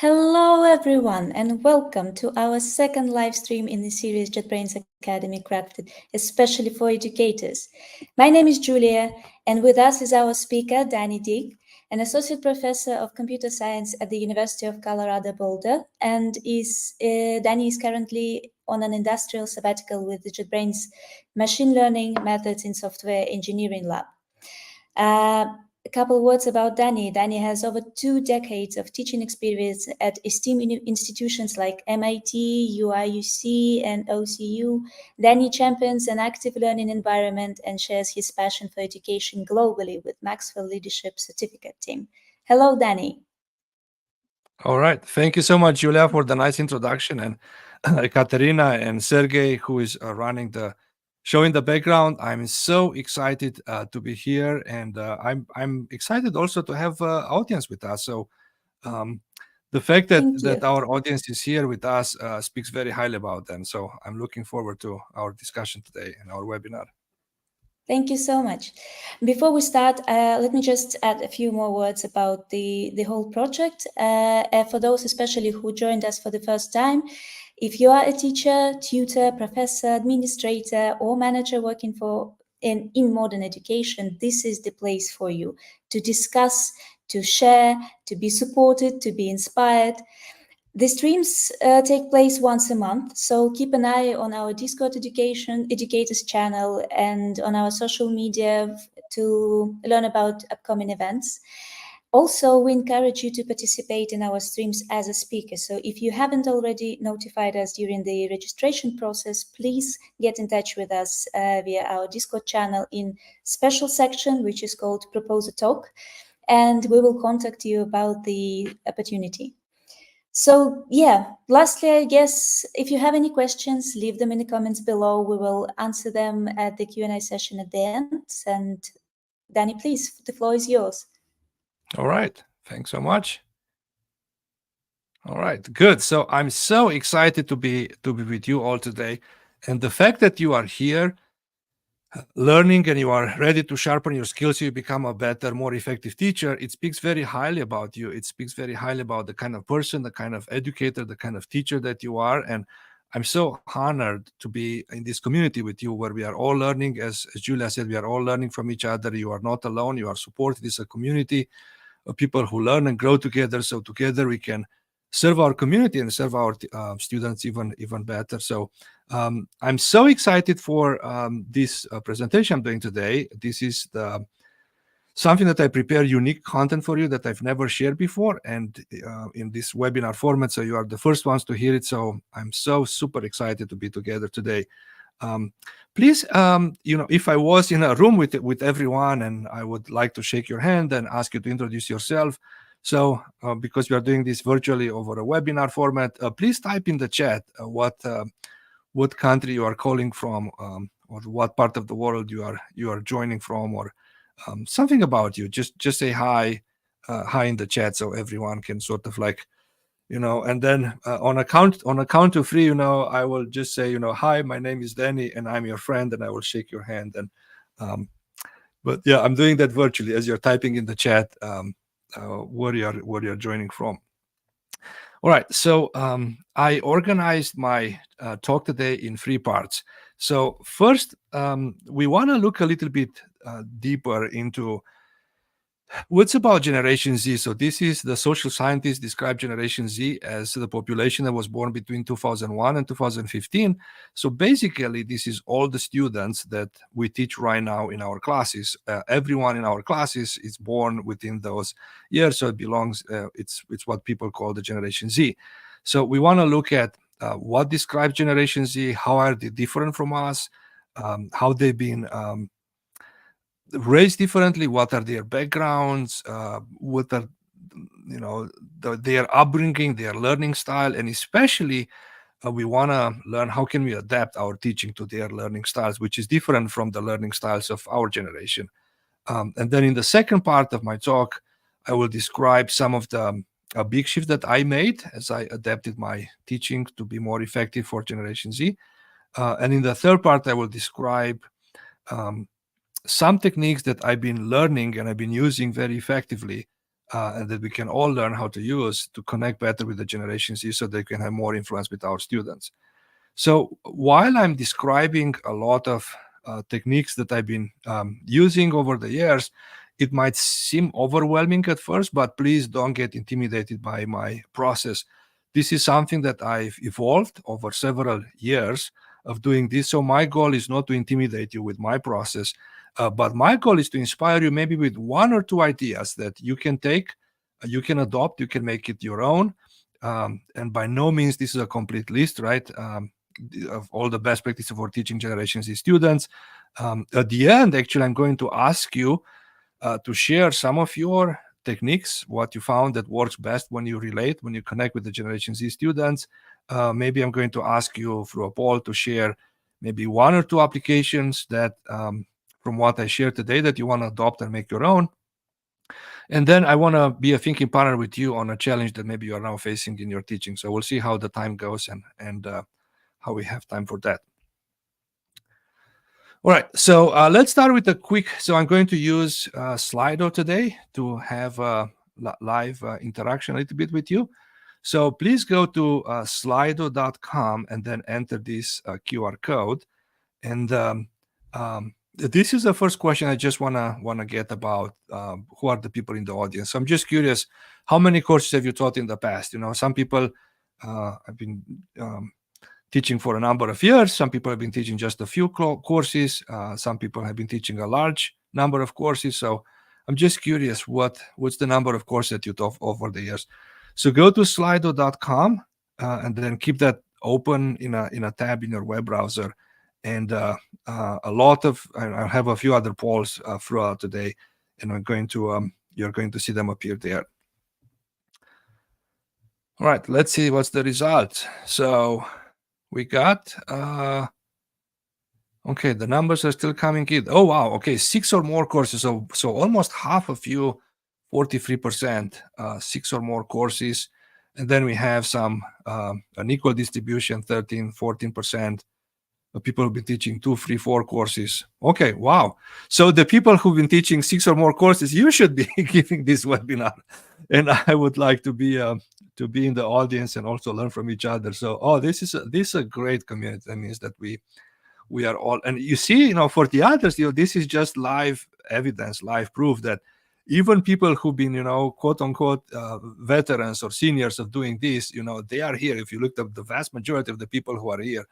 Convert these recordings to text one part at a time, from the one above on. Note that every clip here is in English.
Hello, everyone, and welcome to our second live stream in the series JetBrains Academy, crafted especially for educators. My name is Julia, and with us is our speaker, Danny Dick, an associate professor of computer science at the University of Colorado Boulder, and Danny is currently on an industrial sabbatical with the JetBrains Machine Learning Methods in Software Engineering Lab. A couple of words about Danny. Danny has over 2 decades of teaching experience at esteemed institutions like MIT, UIUC, and OCU. Danny champions an active learning environment and shares his passion for education globally with Maxwell Leadership Certificate Team. Hello, Danny. All right. Thank you so much, Julia, for the nice introduction. And Katerina and Sergey, who is running the show in the background. I'm so excited to be here. And I'm excited also to have audience with us. So the fact that our audience is here with us speaks very highly about them. So I'm looking forward to our discussion today and our webinar. Thank you so much. Before we start, let me just add a few more words about the whole project. For those especially who joined us for the first time, if you are a teacher, tutor, professor, administrator, or manager working in modern education, this is the place for you to discuss, to share, to be supported, to be inspired. The streams take place once a month, so keep an eye on our Discord Educators channel and on our social media to learn about upcoming events. Also, we encourage you to participate in our streams as a speaker. So if you haven't already notified us during the registration process, please get in touch with us via our Discord channel in special section, which is called Propose a Talk, and we will contact you about the opportunity. So yeah, lastly, I guess if you have any questions, leave them in the comments below. We will answer them at the Q&A session at the end. And Danny, please, the floor is yours. All right. Thanks so much. All right, good. So I'm so excited to be with you all today. And the fact that you are here learning and you are ready to sharpen your skills, you become a better, more effective teacher, it speaks very highly about you. It speaks very highly about the kind of person, the kind of educator, the kind of teacher that you are. And I'm so honored to be in this community with you where we are all learning. As Julia said, we are all learning from each other. You are not alone. You are supported. It's a community of people who learn and grow together. So together we can serve our community and serve our students even better. So I'm so excited for this presentation I'm doing today. This is something that I prepare unique content for you that I've never shared before, and in this webinar format. So you are the first ones to hear it. So I'm so super excited to be together today. Please, if I was in a room with everyone and I would like to shake your hand and ask you to introduce yourself. So because we are doing this virtually over a webinar format, please type in the chat what country you are calling from, or what part of the world you are joining from, or something about you. Just say hi in the chat so everyone can sort of like, and then on a count of 3, I will just say, hi, my name is Danny and I'm your friend, and I will shake your hand. And but yeah, I'm doing that virtually as you're typing in the chat where you're joining from. All right, so I organized my talk today in 3 parts. So first, we want to look a little bit deeper into what's about Generation Z. So this is the social scientists describe Generation Z as the population that was born between 2001 and 2015. So basically, this is all the students that we teach right now in our classes. Everyone in our classes is born within those years, so it belongs. It's what people call the Generation Z. So we want to look at what describes Generation Z, how are they different from us, how they've been raised differently, what are their backgrounds, what are their upbringing, their learning style, and especially we want to learn how can we adapt our teaching to their learning styles, which is different from the learning styles of our generation. And then in the second part of my talk, I will describe some of the big shifts that I made as I adapted my teaching to be more effective for Generation Z. And in the third part, I will describe some techniques that I've been learning and I've been using very effectively and that we can all learn how to use to connect better with the Generation Z so they can have more influence with our students. So while I'm describing a lot of techniques that I've been using over the years, it might seem overwhelming at first, but please don't get intimidated by my process. This is something that I've evolved over several years of doing this. So my goal is not to intimidate you with my process, but my goal is to inspire you maybe with one or two ideas that you can take, you can adopt, you can make it your own. And by no means this is a complete list, right? Of all the best practices for teaching Generation Z students. At the end, actually, I'm going to ask you to share some of your techniques, what you found that works best when you relate, when you connect with the Generation Z students. Maybe I'm going to ask you through a poll to share maybe one or two applications that from what I shared today that you want to adopt and make your own. And then I want to be a thinking partner with you on a challenge that maybe you are now facing in your teaching. So we'll see how the time goes and how we have time for that. All right, so let's start with a quick. So I'm going to use Slido today to have a live interaction a little bit with you. So please go to slido.com and then enter this QR code. And this is the first question I just wanna get about who are the people in the audience. So I'm just curious, how many courses have you taught in the past? You know, some people have been teaching for a number of years. Some people have been teaching just a few courses. Some people have been teaching a large number of courses. So I'm just curious, what's the number of courses that you taught over the years? So go to slido.com and then keep that open in a tab in your web browser. And I have a few other polls throughout today, and I'm going to you're going to see them appear there. All right, let's see what's the result. So we got okay, the numbers are still coming in. Oh wow, okay, 6 or more courses. So almost half of you, 43%, 6 or more courses. And then we have some an equal distribution, 13, 14%. People who've been teaching 2, 3, 4 courses. Okay, wow. So the people who've been teaching 6 or more courses, you should be giving this webinar. And I would like to be in the audience and also learn from each other. So, this is a great community. That means that we are all, and you see, you know, for the others, you know, this is just live evidence, live proof that even people who've been, you know, quote unquote, veterans or seniors of doing this, you know, they are here. If you look at the vast majority of the people who are here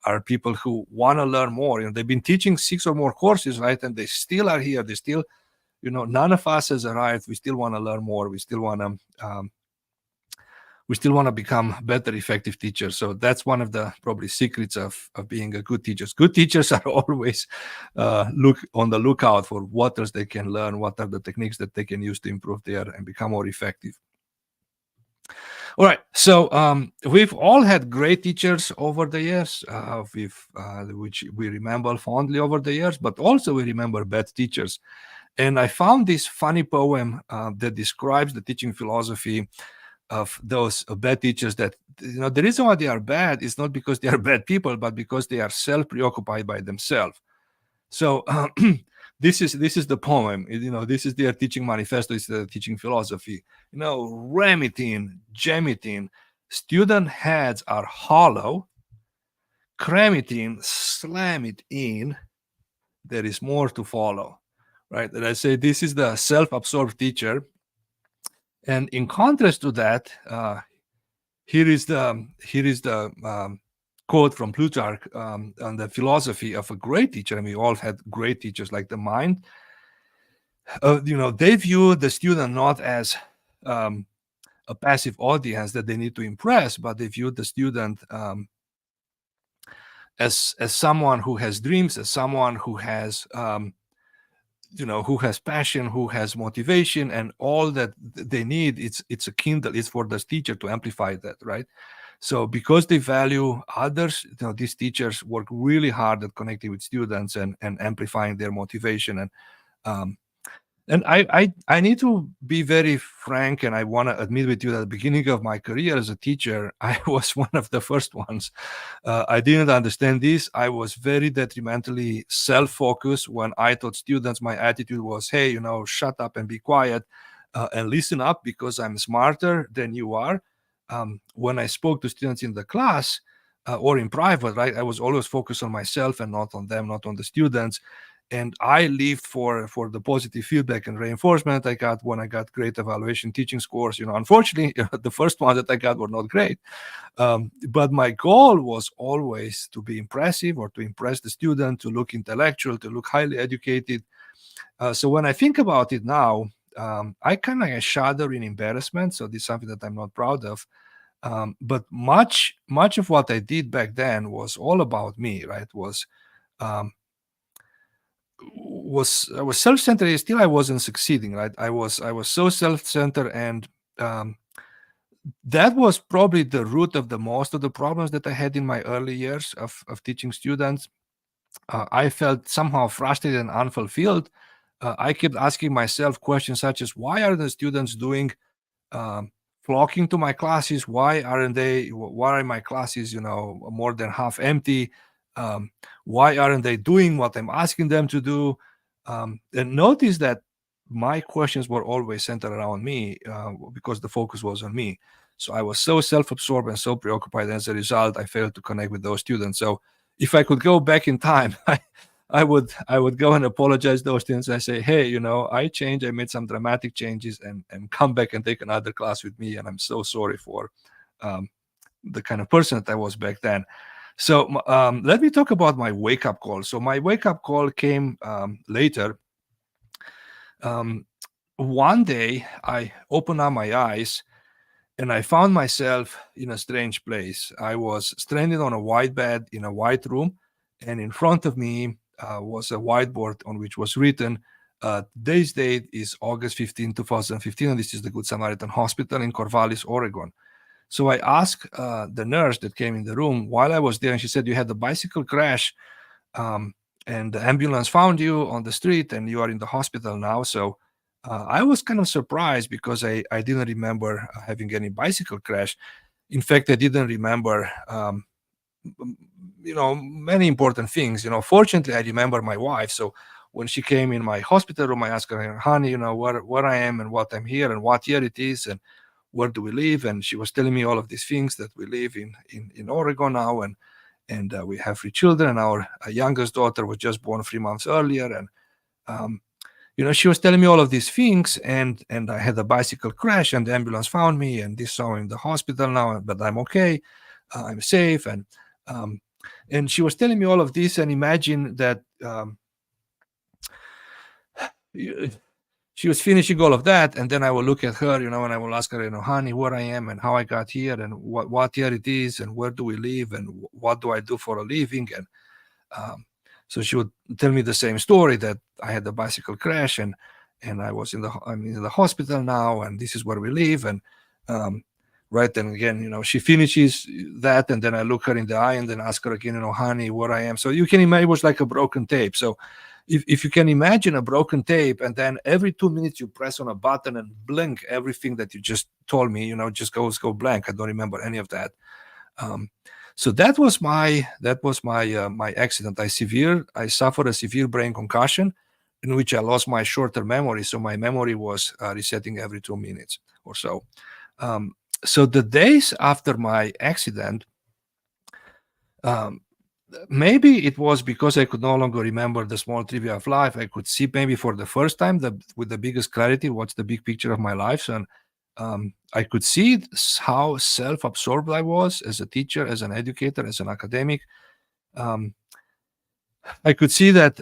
are people who want to learn more. You know, they've been teaching 6 or more courses, right? And they still are here. They still, you know, none of us has arrived. We still want to learn more. We still want to become better, effective teachers. So that's one of the probably secrets of being a good teacher. Good teachers are always look on the lookout for what else they can learn, what are the techniques that they can use to improve there and become more effective. All right, so we've all had great teachers over the years, which we remember fondly over the years, but also we remember bad teachers. And I found this funny poem that describes the teaching philosophy of those bad teachers. That, you know, the reason why they are bad is not because they are bad people, but because they are self-preoccupied by themselves. So this is the poem. You know, this is their teaching manifesto. It's the teaching philosophy. You know, ram it in, jam it in. Student heads are hollow. Cram it in, slam it in. There is more to follow, right? And I say this is the self-absorbed teacher. And in contrast to that, here is the quote from Plutarch on the philosophy of a great teacher. And we all had great teachers like the mind. You know, they view the student not as a passive audience that they need to impress, but they view the student as someone who has dreams, as someone who has you know, who has passion, who has motivation, and all that they need, it's a kindle. It's for the teacher to amplify that, right? So because they value others, you know, these teachers work really hard at connecting with students and amplifying their motivation. And I need to be very frank, and I want to admit with you that at the beginning of my career as a teacher, I was one of the first ones. I didn't understand this. I was very detrimentally self-focused. When I taught students, my attitude was, hey, you know, shut up and be quiet. and listen up because I'm smarter than you are. When I spoke to students in the class or in private, right, I was always focused on myself and not on them, not on the students. And I lived for the positive feedback and reinforcement I got when I got great evaluation teaching scores. Unfortunately, the first ones that I got were not great. But my goal was always to be impressive or to impress the student, to look intellectual, to look highly educated. So when I think about it now, I kind of shudder in embarrassment. So this is something that I'm not proud of. But much of what I did back then was all about me, right? Um, I was self-centered. Still, I wasn't succeeding, right? I was so self-centered, and that was probably the root of the most of the problems that I had in my early years of teaching students. I felt somehow frustrated and unfulfilled. I kept asking myself questions such as, why are the students doing um, flocking to my classes? Why aren't they? Why are my classes, more than half empty? Um, why aren't they doing what I'm asking them to do? And notice that my questions were always centered around me because the focus was on me. So I was so self-absorbed and so preoccupied. As a result, I failed to connect with those students. So if I could go back in time, I would go and apologize to those students. I say, hey, I changed. I made some dramatic changes, and come back and take another class with me. And I'm so sorry for um, the kind of person that I was back then. So let me talk about my wake-up call. So my wake-up call came later. One day I opened up my eyes and I found myself in a strange place. I was stranded on a white bed in a white room, and in front of me was a whiteboard on which was written, today's date is August 15, 2015, and this is the Good Samaritan Hospital in Corvallis, Oregon. So I asked the nurse that came in the room while I was there, and she said, you had a bicycle crash, um, and the ambulance found you on the street, and you are in the hospital now. So I was kind of surprised because I didn't remember having any bicycle crash. In fact, I didn't remember, many important things. Fortunately, I remember my wife. So when she came in my hospital room, I asked her, honey, where I am and what I'm here and what year it is and where do we live? And she was telling me all of these things, that we live in Oregon now, and we have 3 children, and our youngest daughter was just born 3 months earlier. And um, she was telling me all of these things, and I had a bicycle crash, and the ambulance found me, and this, so I'm in the hospital now, but I'm okay, I'm safe, and she was telling me all of this, and imagine that she was finishing all of that, and then I will look at her, and I will ask her, honey, where I am and how I got here and what year it is and where do we live and what do I do for a living. And so she would tell me the same story, that I had a bicycle crash and I'm in the hospital now, and this is where we live. And right then again, she finishes that, and then I look her in the eye and then ask her again, honey, where I am. So you can imagine, it was like a broken tape. So if you can imagine a broken tape, and then every 2 minutes you press on a button and blink, everything that you just told me, just go blank. I don't remember any of that. So that was my my accident. I suffered a severe brain concussion, in which I lost my short-term memory. So my memory was resetting every 2 minutes or so. So the days after my accident, maybe it was because I could no longer remember the small trivia of life. I could see maybe for the first time with the biggest clarity what's the big picture of my life. And I could see how self-absorbed I was as a teacher, as an educator, as an academic. I could see that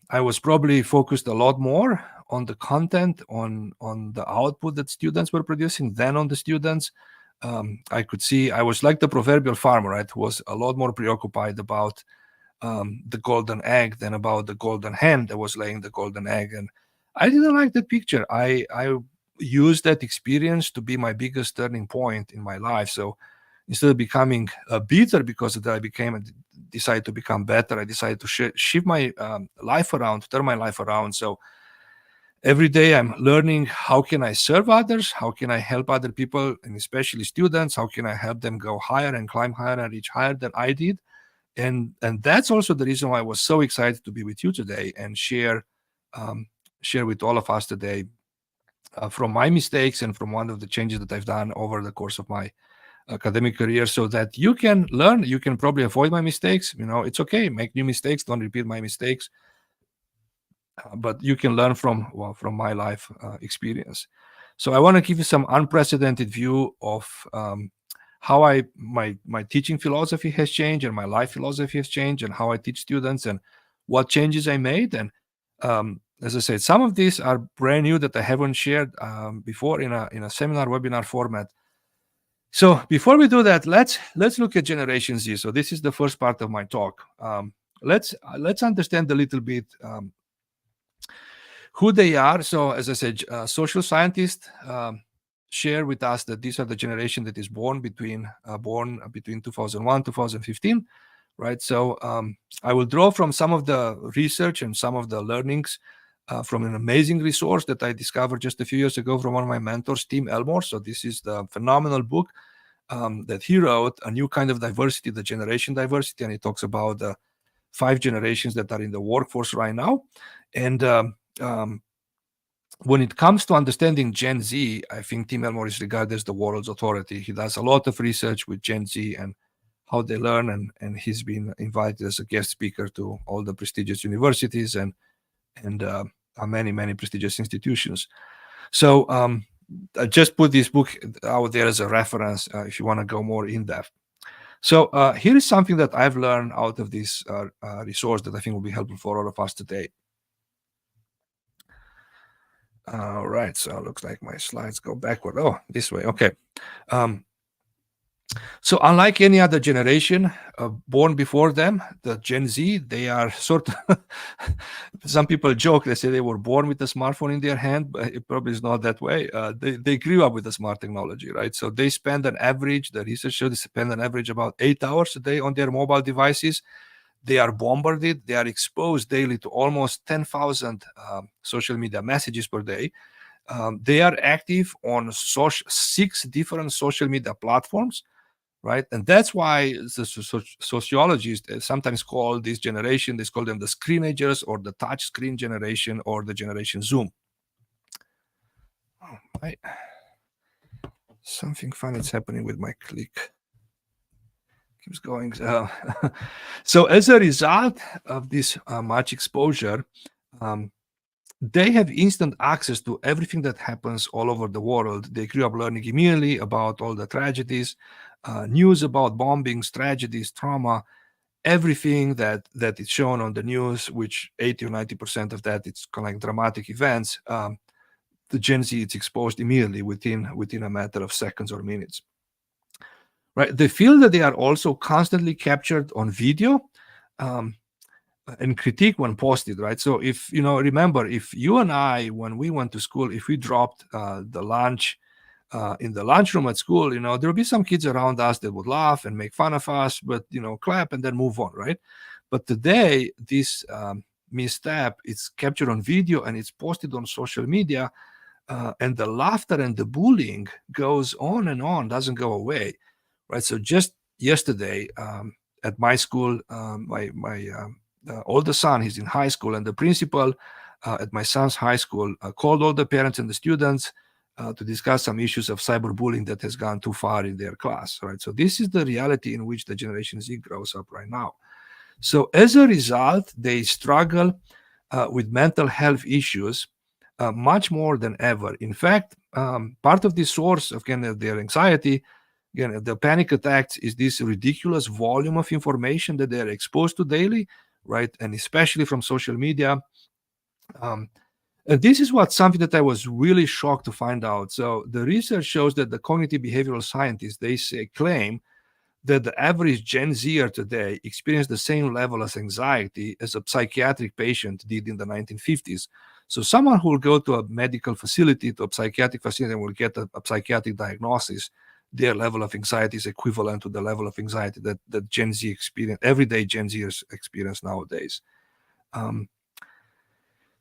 I was probably focused a lot more on the content, on the output that students were producing than on the students. I could see I was like the proverbial farmer, right, who was a lot more preoccupied about the golden egg than about the golden hen that was laying the golden egg. And I didn't like that picture. I used that experience to be my biggest turning point in my life. So instead of becoming bitter because of that, I decided to become better. I decided to shift my life around, turn my life around. So every day I'm learning, how can I serve others? How can I help other people, and especially students? How can I help them go higher and climb higher and reach higher than I did? And that's also the reason why I was so excited to be with you today and share with all of us today from my mistakes and from one of the changes that I've done over the course of my academic career, so that you can learn. You can probably avoid my mistakes. It's okay. Make new mistakes. Don't repeat my mistakes. But you can learn from my life experience. So I want to give you some unprecedented view of how my teaching philosophy has changed and my life philosophy has changed, and how I teach students and what changes I made. And as I said, some of these are brand new that I haven't shared before in a seminar webinar format. So before we do that, let's look at Generation Z. So this is the first part of my talk. Let's understand a little bit who they are. So as I said, social scientists share with us that these are the generation that is born between 2001 2015, right? So I will draw from some of the research and some of the learnings from an amazing resource that I discovered just a few years ago from one of my mentors, Tim Elmore. So this is the phenomenal book that he wrote, A New Kind of Diversity, the Generation Diversity, and he talks about the 5 generations that are in the workforce right now. And when it comes to understanding Gen Z, I think Tim Elmore is regarded as the world's authority. He does a lot of research with Gen Z and how they learn, and he's been invited as a guest speaker to all the prestigious universities and many prestigious institutions. So I just put this book out there as a reference if you want to go more in depth. So here is something that I've learned out of this resource that I think will be helpful for all of us today. All right, so it looks like my slides go backward. Oh, this way. Okay. So unlike any other generation born before them, the Gen Z, they are sort of, some people joke, they say they were born with a smartphone in their hand, but it probably is not that way. They grew up with the smart technology, right? So they spend an average, the research shows they spend an average about 8 hours a day on their mobile devices. They are bombarded, they are exposed daily to almost 10,000 social media messages per day. They are active on 6 different social media platforms, right? And that's why the sociologists sometimes call this generation, they call them the screenagers or the touch screen generation or the generation Zoom. Oh, something funny is happening with my click. Keeps going. So as a result of this much exposure, they have instant access to everything that happens all over the world. They grew up learning immediately about all the tragedies, news about bombings, tragedies, trauma, everything that is shown on the news, which 80 or 90% of that it's kind of like dramatic events. The Gen Z is exposed immediately within a matter of seconds or minutes. Right? They feel that they are also constantly captured on video. And critique when posted, right? So if remember, if you and I, when we went to school, if we dropped the lunch in the lunchroom at school, there'll be some kids around us that would laugh and make fun of us, but clap and then move on, right? But today, this misstep is captured on video and it's posted on social media, and the laughter and the bullying goes on and on, doesn't go away, right? So just yesterday at my school, my older son, he's in high school, and the principal at my son's high school called all the parents and the students to discuss some issues of cyberbullying that has gone too far in their class, right? So this is the reality in which the Generation Z grows up right now. So as a result, they struggle with mental health issues much more than ever. In fact, part of the source of their anxiety, the panic attacks, is this ridiculous volume of information that they're exposed to daily, right? And especially from social media. And this is something that I was really shocked to find out. So the research shows that the cognitive behavioral scientists, they claim that the average Gen Zer today experience the same level of anxiety as a psychiatric patient did in the 1950s. So someone who will go to a medical facility, to a psychiatric facility, and will get a psychiatric diagnosis, their level of anxiety is equivalent to the level of anxiety that Gen Z experience, everyday Gen Zers experience nowadays.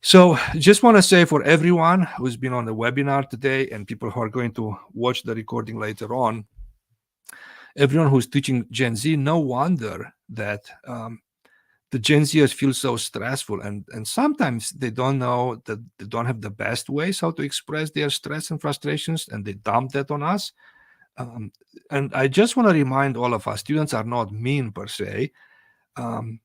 So just want to say, for everyone who's been on the webinar today and people who are going to watch the recording later on, everyone who's teaching Gen Z, no wonder that the Gen Zers feel so stressful, and sometimes they don't know that they don't have the best ways how to express their stress and frustrations, and they dump that on us. Um, and I just want to remind all of us, students are not mean per se. Um,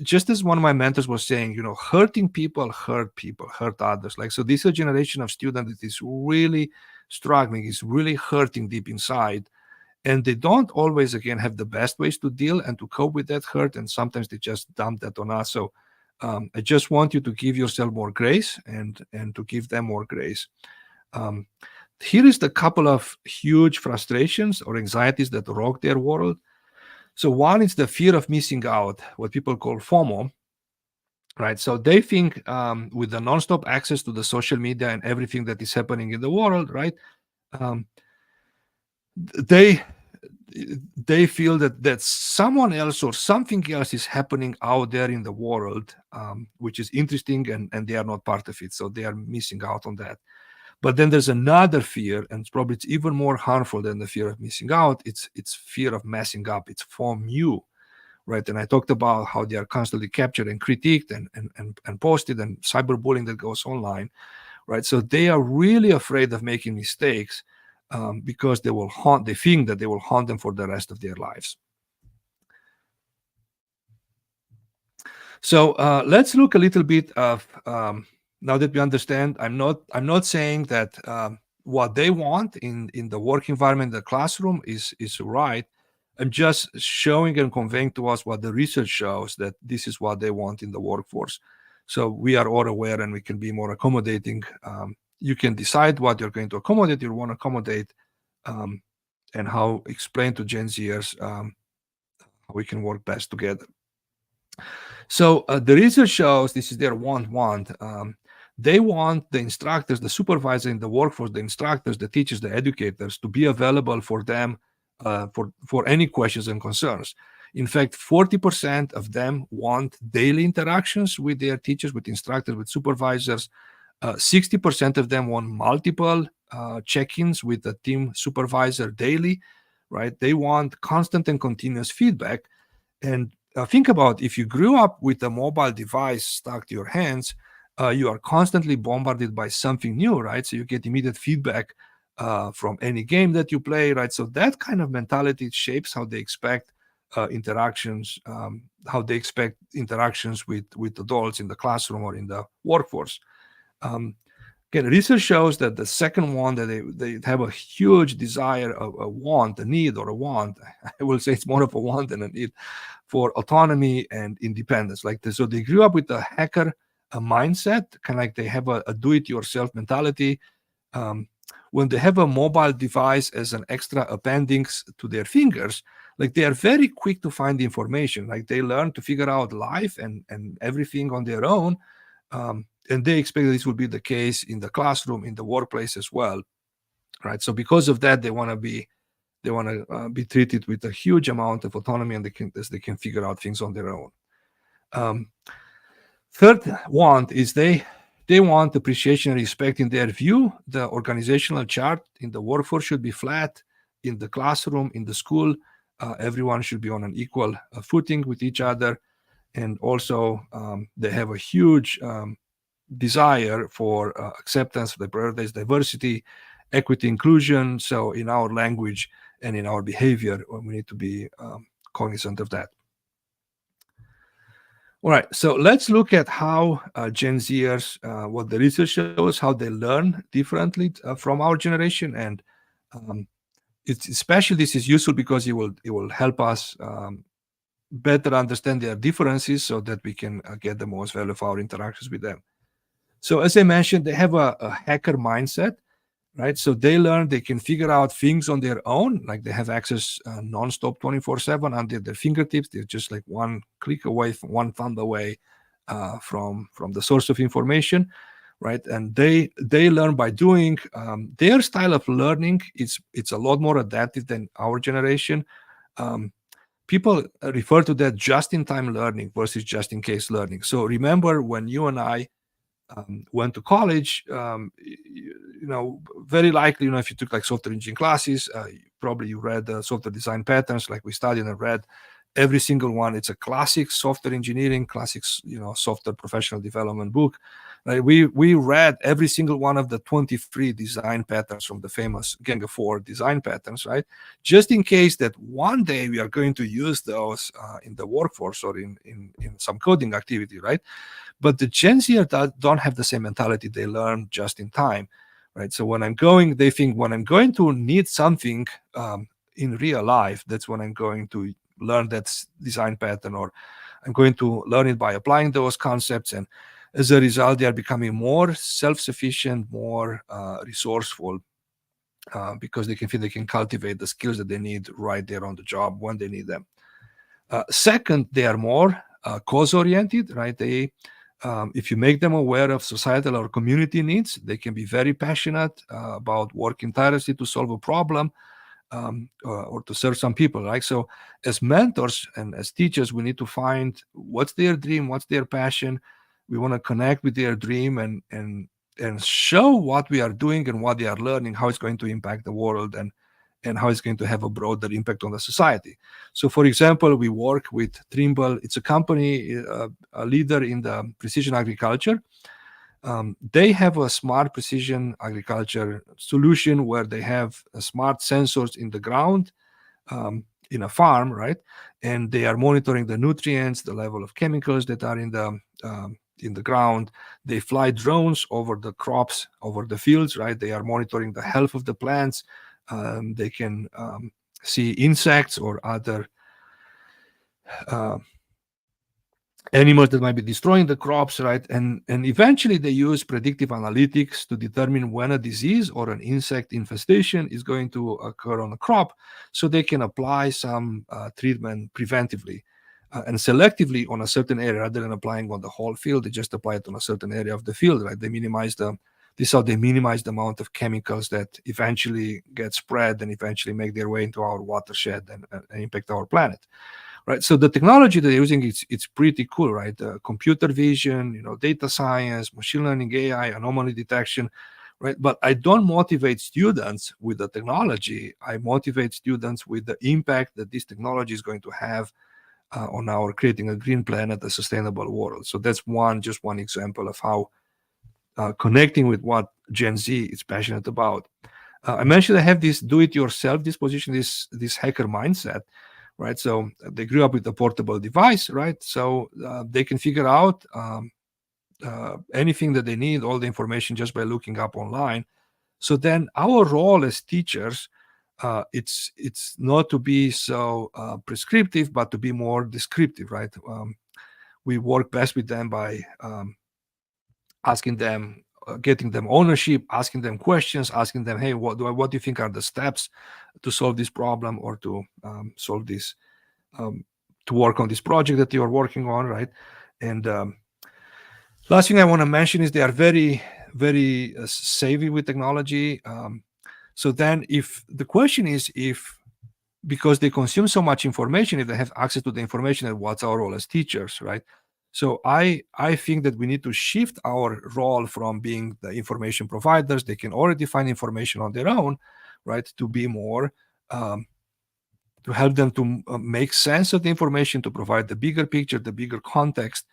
just as one of my mentors was saying, hurting people, hurt others. Like, so this is a generation of students that is really struggling, is really hurting deep inside. And they don't always, again, have the best ways to deal and to cope with that hurt. And sometimes they just dump that on us. So I just want you to give yourself more grace and to give them more grace. Um, Here is the couple of huge frustrations or anxieties that rock their world. So one is the fear of missing out, what people call FOMO, right? So they think with the nonstop access to the social media and everything that is happening in the world, right? Um, they they feel that someone else or something else is happening out there in the world, which is interesting, and they are not part of it, so they are missing out on that. But then there's another fear, and probably it's even more harmful than the fear of missing out. It's fear of messing up. It's FOMU, right? And I talked about how they are constantly captured and critiqued and posted, and cyberbullying that goes online, right? So they are really afraid of making mistakes because they think that they will haunt them for the rest of their lives. So let's look a little bit of now that we understand. I'm not saying that what they want in the work environment, the classroom is right. I'm just showing and conveying to us what the research shows, that this is what they want in the workforce. So we are all aware, and we can be more accommodating. You can decide what you're going to accommodate, you want to accommodate, and how explain to Gen Zers how we can work best together. So the research shows this is their want. They want the instructors, the supervisor in the workforce, the instructors, the teachers, the educators to be available for them for any questions and concerns. In fact, 40% of them want daily interactions with their teachers, with instructors, with supervisors. 60% of them want multiple check-ins with the team supervisor daily, right? They want constant and continuous feedback. And think about, if you grew up with a mobile device stuck to your hands, you are constantly bombarded by something new, right? So you get immediate feedback from any game that you play, right? So that kind of mentality shapes how they expect interactions, how they expect interactions with adults in the classroom or in the workforce. Again, research shows that the second one, that they have a huge desire, a want, a need, or a want. I will say it's more of a want than a need for autonomy and independence. Like this, so they grew up with a hacker mindset, kind of like they have a do-it-yourself mentality. When they have a mobile device as an extra appendix to their fingers, like they are very quick to find information. Like they learn to figure out life and everything on their own. And they expect that this will be the case in the classroom, in the workplace as well, right? So because of that, they want to be treated with a huge amount of autonomy, and they can figure out things on their own. Third want is they want appreciation and respect. In their view, the organizational chart in the workforce should be flat. In the classroom, in the school, everyone should be on an equal footing with each other. And also, they have a huge desire for acceptance. They prioritize diversity, equity, inclusion. So in our language and in our behavior, we need to be cognizant of that. All right, so let's look at how Gen Zers, what the research shows, how they learn differently from our generation. And it's especially, this is useful because it will help us better understand their differences, so that we can get the most value of our interactions with them. So as I mentioned, they have a hacker mindset, right? So they learn they can figure out things on their own, like they have access nonstop 24/7 under their fingertips. They're just like one click away, one thumb away from the source of information, right? And they learn by doing. Their style of learning it's a lot more adaptive than our generation. People refer to that just-in-time learning versus just-in-case learning. So remember when you and I went to college, very likely, if you took like software engineering classes, probably you read software design patterns like we studied and read, every single one. It's a classic software engineering, classic, software professional development book. Right? We read every single one of the 23 design patterns from the famous Gang of Four design patterns, right? Just in case that one day we are going to use those in the workforce or in some coding activity, right? But the Gen Z don't have the same mentality. They learn just in time, right? So they think when I'm going to need something in real life, that's when I'm going to learn that design pattern, or I'm going to learn it by applying those concepts. And as a result, they are becoming more self-sufficient, more resourceful, because they can feel they can cultivate the skills that they need right there on the job when they need them. Second, they are more cause-oriented, right? If you make them aware of societal or community needs, they can be very passionate about working tirelessly to solve a problem, or to serve some people, right? So as mentors and as teachers, we need to find what's their dream, what's their passion. We want to connect with their dream and show what we are doing and what they are learning, how it's going to impact the world, and how it's going to have a broader impact on the society. So, for example, we work with Trimble. It's a company, a leader in the precision agriculture. They have a smart precision agriculture solution where they have smart sensors in the ground, in a farm, right? And they are monitoring the nutrients, the level of chemicals that are in the ground. They fly drones over the crops, over the fields, right? They are monitoring the health of the plants. They can see insects or other animals that might be destroying the crops, right? And eventually they use predictive analytics to determine when a disease or an insect infestation is going to occur on a crop, so they can apply some treatment preventively and selectively on a certain area rather than applying on the whole field. They just apply it on a certain area of the field, right? This is how they minimize the amount of chemicals that eventually get spread and eventually make their way into our watershed and impact our planet. Right, so the technology that they're using, it's pretty cool, right? Computer vision, data science, machine learning, AI, anomaly detection, right? But I don't motivate students with the technology. I motivate students with the impact that this technology is going to have on our creating a green planet, a sustainable world. So that's just one example of how connecting with what Gen Z is passionate about. I mentioned I have this do-it-yourself disposition, this hacker mindset. Right, so they grew up with a portable device, right? So they can figure out anything that they need, all the information, just by looking up online. So then our role as teachers, it's not to be so prescriptive, but to be more descriptive, right? We work best with them by asking them, getting them ownership, asking them questions, asking them, hey, what do you think are the steps to solve this problem, or to solve this, to work on this project that you are working on, right? And last thing I want to mention is they are very, very savvy with technology. So then, if the question is, if because they consume so much information, if they have access to the information, then what's our role as teachers, right? So I think that we need to shift our role from being the information providers. They can already find information on their own, right? To be more, to help them to make sense of the information, to provide the bigger picture, the bigger context,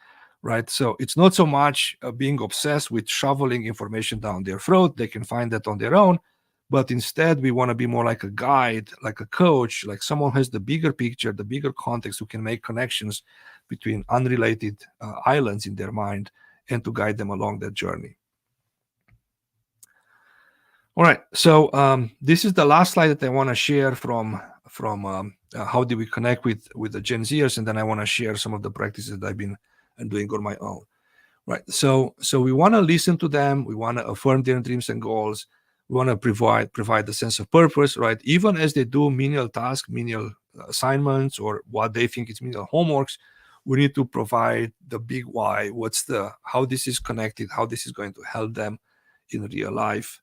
right? So it's not so much being obsessed with shoveling information down their throat. They can find that on their own. But instead, we want to be more like a guide, like a coach, like someone who has the bigger picture, the bigger context, who can make connections between unrelated islands in their mind, and to guide them along that journey. All right, so this is the last slide that I want to share from how do we connect with the Gen Zers, and then I want to share some of the practices that I've been doing on my own. Right, so we want to listen to them. We want to affirm their dreams and goals. We want to provide the sense of purpose, right? Even as they do menial tasks, menial assignments, or what they think is menial homeworks, we need to provide the big why. How this is connected, how this is going to help them in real life.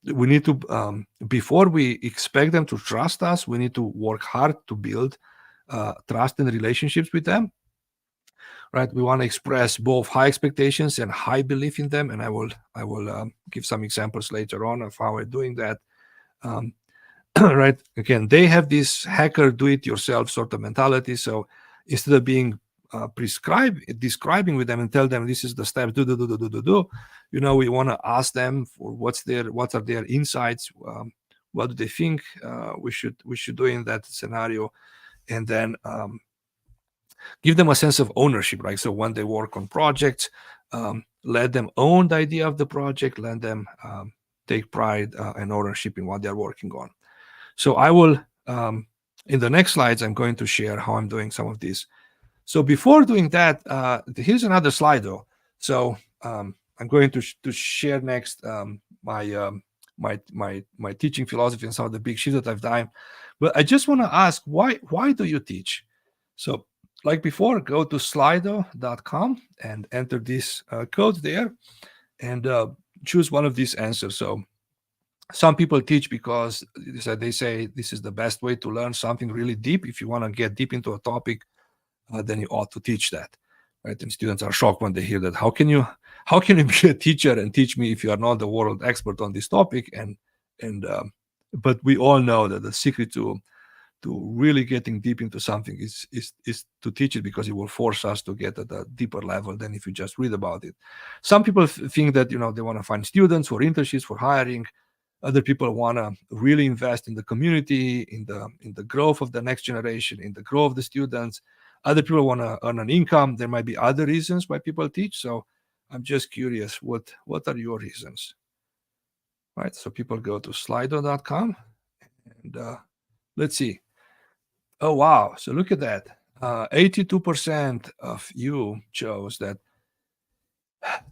We need to, before we expect them to trust us, we need to work hard to build trust and relationships with them. Right, we want to express both high expectations and high belief in them, and I will give some examples later on of how we're doing that. right? Again, they have this hacker do-it-yourself sort of mentality. So instead of being describing with them and tell them this is the steps, do, we want to ask them for what are their insights, what do they think we should do in that scenario, and then give them a sense of ownership, right? So when they work on projects, let them own the idea of the project, let them take pride and ownership in what they're working on. So I will, in the next slides, I'm going to share how I'm doing some of these. So before doing that, here's another slide though. So I'm going to share next my teaching philosophy and some of the big shifts that I've done. But I just want to ask, why do you teach? So like before, go to slido.com and enter this code there and choose one of these answers. So some people teach because they say this is the best way to learn something really deep. If you want to get deep into a topic, then you ought to teach that, right? And students are shocked when they hear that. How can you be a teacher and teach me if you are not the world expert on this topic? But we all know that the secret to really getting deep into something is to teach it, because it will force us to get at a deeper level than if you just read about it. Some people think that they want to find students for internships, for hiring. Other people want to really invest in the community, in the growth of the next generation, in the growth of the students. Other people want to earn an income. There might be other reasons why people teach. So I'm just curious, what are your reasons? Right. So people go to slido.com and let's see. Oh, wow. So look at that. 82% of you chose that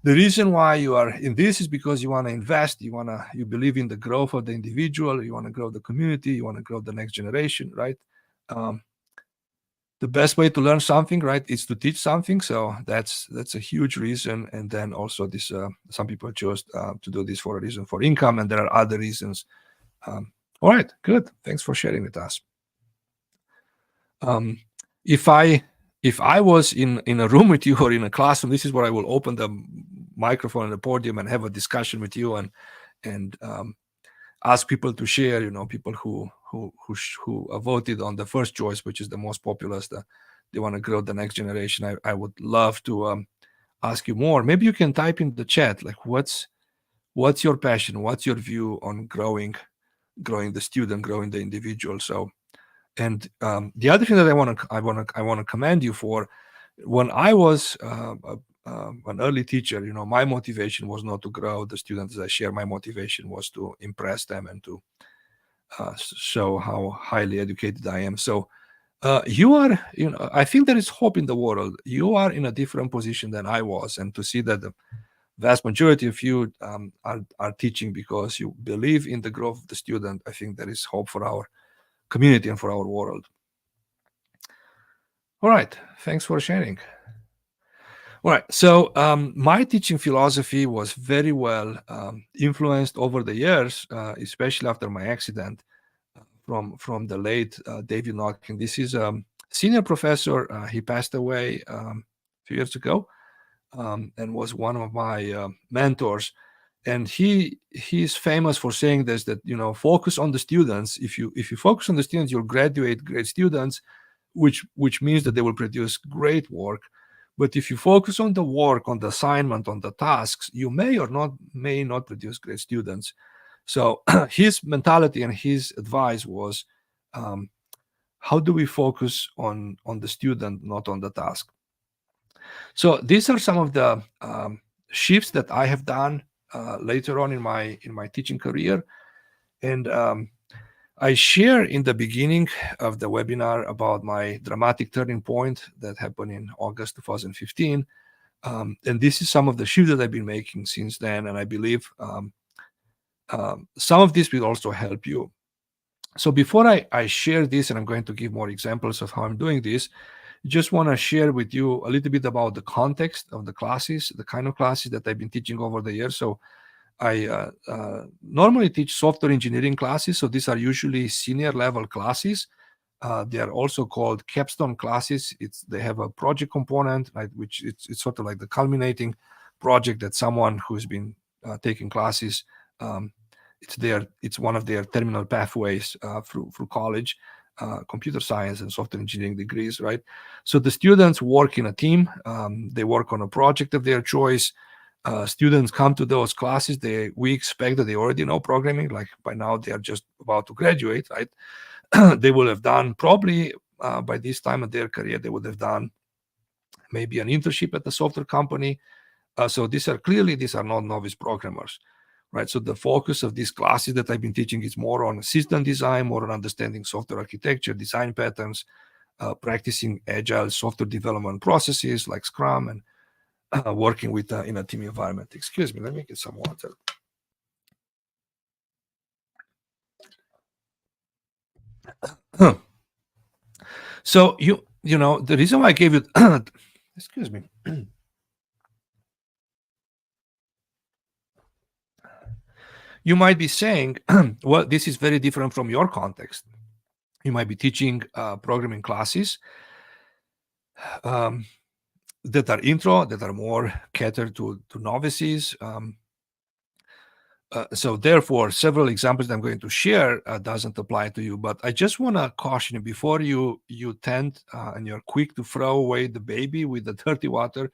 the reason why you are in this is because you want to invest, you believe in the growth of the individual, you want to grow the community, you want to grow the next generation, right? The best way to learn something, right, is to teach something. So that's a huge reason. And then also this, some people chose to do this for a reason for income, and there are other reasons. All right, good. Thanks for sharing with us. If I was in a room with you or in a classroom, this is where I will open the microphone and the podium and have a discussion with you and ask people to share. People who voted on the first choice, which is the most populous. They want to grow the next generation. I would love to ask you more. Maybe you can type in the chat, like what's your passion? What's your view on growing the student, growing the individual? So. And the other thing that I want to commend you for, when I was an early teacher, my motivation was not to grow the students. As I share, my motivation was to impress them and to show how highly educated I am. So you are, I think there is hope in the world. You are in a different position than I was, and to see that the vast majority of you are teaching because you believe in the growth of the student, I think there is hope for our community and for our world. All right, thanks for sharing. All right, so my teaching philosophy was very well influenced over the years, especially after my accident from the late David Notkin. This is a senior professor. He passed away a few years ago and was one of my mentors. And he's famous for saying this, that focus on the students. If you focus on the students, you'll graduate great students, which means that they will produce great work. But if you focus on the work, on the assignment, on the tasks, you may not produce great students. So his mentality and his advice was, how do we focus on the student, not on the task? So these are some of the shifts that I have done later on in my teaching career. And I share in the beginning of the webinar about my dramatic turning point that happened in August 2015. And this is some of the shifts that I've been making since then. And I believe some of this will also help you. So before I share this, and I'm going to give more examples of how I'm doing this, just want to share with you a little bit about the context of the classes, the kind of classes that I've been teaching over the years. So I normally teach software engineering classes. So these are usually senior level classes. They are also called capstone classes. They have a project component, right, which it's sort of like the culminating project that someone who's been taking classes it's one of their terminal pathways through college, computer science and software engineering degrees, right? So the students work in a team. They work on a project of their choice. Students come to those classes. We expect that they already know programming. Like by now, they are just about to graduate, right? They will have done probably by this time of their career, they would have done maybe an internship at the software company. So these are not novice programmers, right? So the focus of these classes that I've been teaching is more on system design, more on understanding software architecture, design patterns, practicing agile software development processes like Scrum, and working with in a team environment. Excuse me, let me get some water. So you know the reason why I gave you excuse me. You might be saying, well, this is very different from your context. You might be teaching programming classes that are intro, that are more catered to novices. So therefore, several examples that I'm going to share doesn't apply to you. But I just want to caution you before you tend and you're quick to throw away the baby with the dirty water.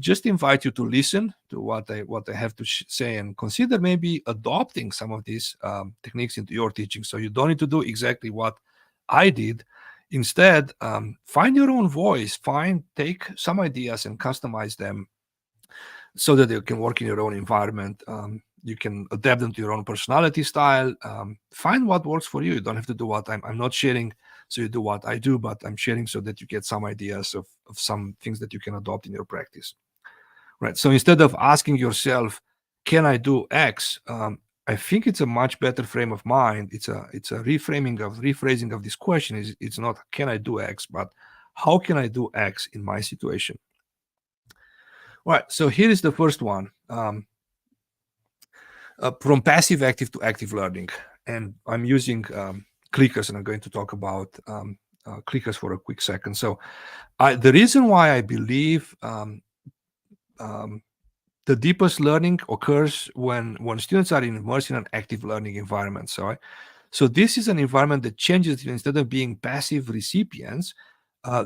Just invite you to listen to what I have to say and consider maybe adopting some of these techniques into your teaching. So you don't need to do exactly what I did. Instead, find your own voice. Take some ideas and customize them so that you can work in your own environment. You can adapt them to your own personality style. Find what works for you. You don't have to do what I'm not sharing, so you do what I do, but I'm sharing so that you get some ideas of some things that you can adopt in your practice. Right. So instead of asking yourself, can I do X? I think it's a much better frame of mind. It's a rephrasing of this question. It's not can I do X, but how can I do X in my situation? All right. So here is the first one. From passive active to active learning, and I'm using clickers, and I'm going to talk about clickers for a quick second. So the reason why I believe the deepest learning occurs when students are immersed in an active learning environment. So this is an environment that changes. Instead of being passive recipients,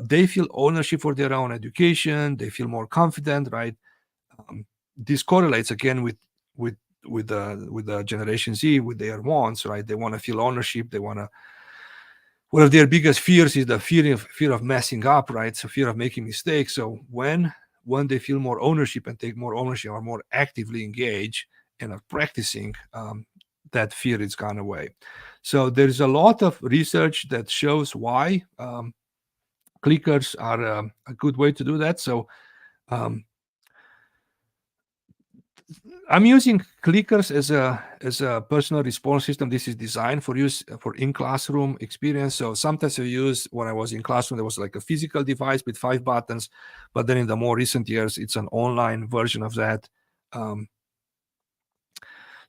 they feel ownership for their own education. They feel more confident, right? This correlates again with the Generation Z, with their wants, right? They want to feel ownership. They want to. One of their biggest fears is the fear of messing up, right? So fear of making mistakes. So when they feel more ownership and take more ownership, or more actively engage and are practicing, that fear is gone away. So there's a lot of research that shows why clickers are a good way to do that. So I'm using clickers as a personal response system. This is designed for use for in-classroom experience. So sometimes I use, when I was in classroom, there was like a physical device with 5 buttons, but then in the more recent years, it's an online version of that.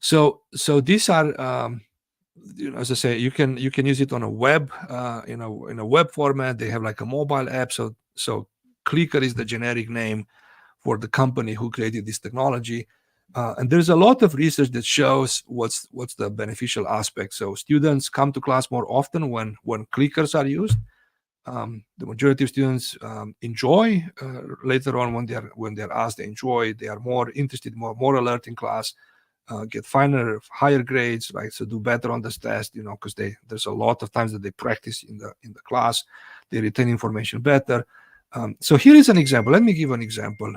So these are, as I say, you can use it on a web, in a web format. They have like a mobile app. So Clicker is the generic name for the company who created this technology. And there's a lot of research that shows what's the beneficial aspect. So students come to class more often when clickers are used. The majority of students enjoy. Later on, when they're asked, they enjoy. They are more interested, more alert in class. Get higher grades, right? So do better on this test, because there's a lot of times that they practice in the class. They retain information better. So here is an example. Let me give an example.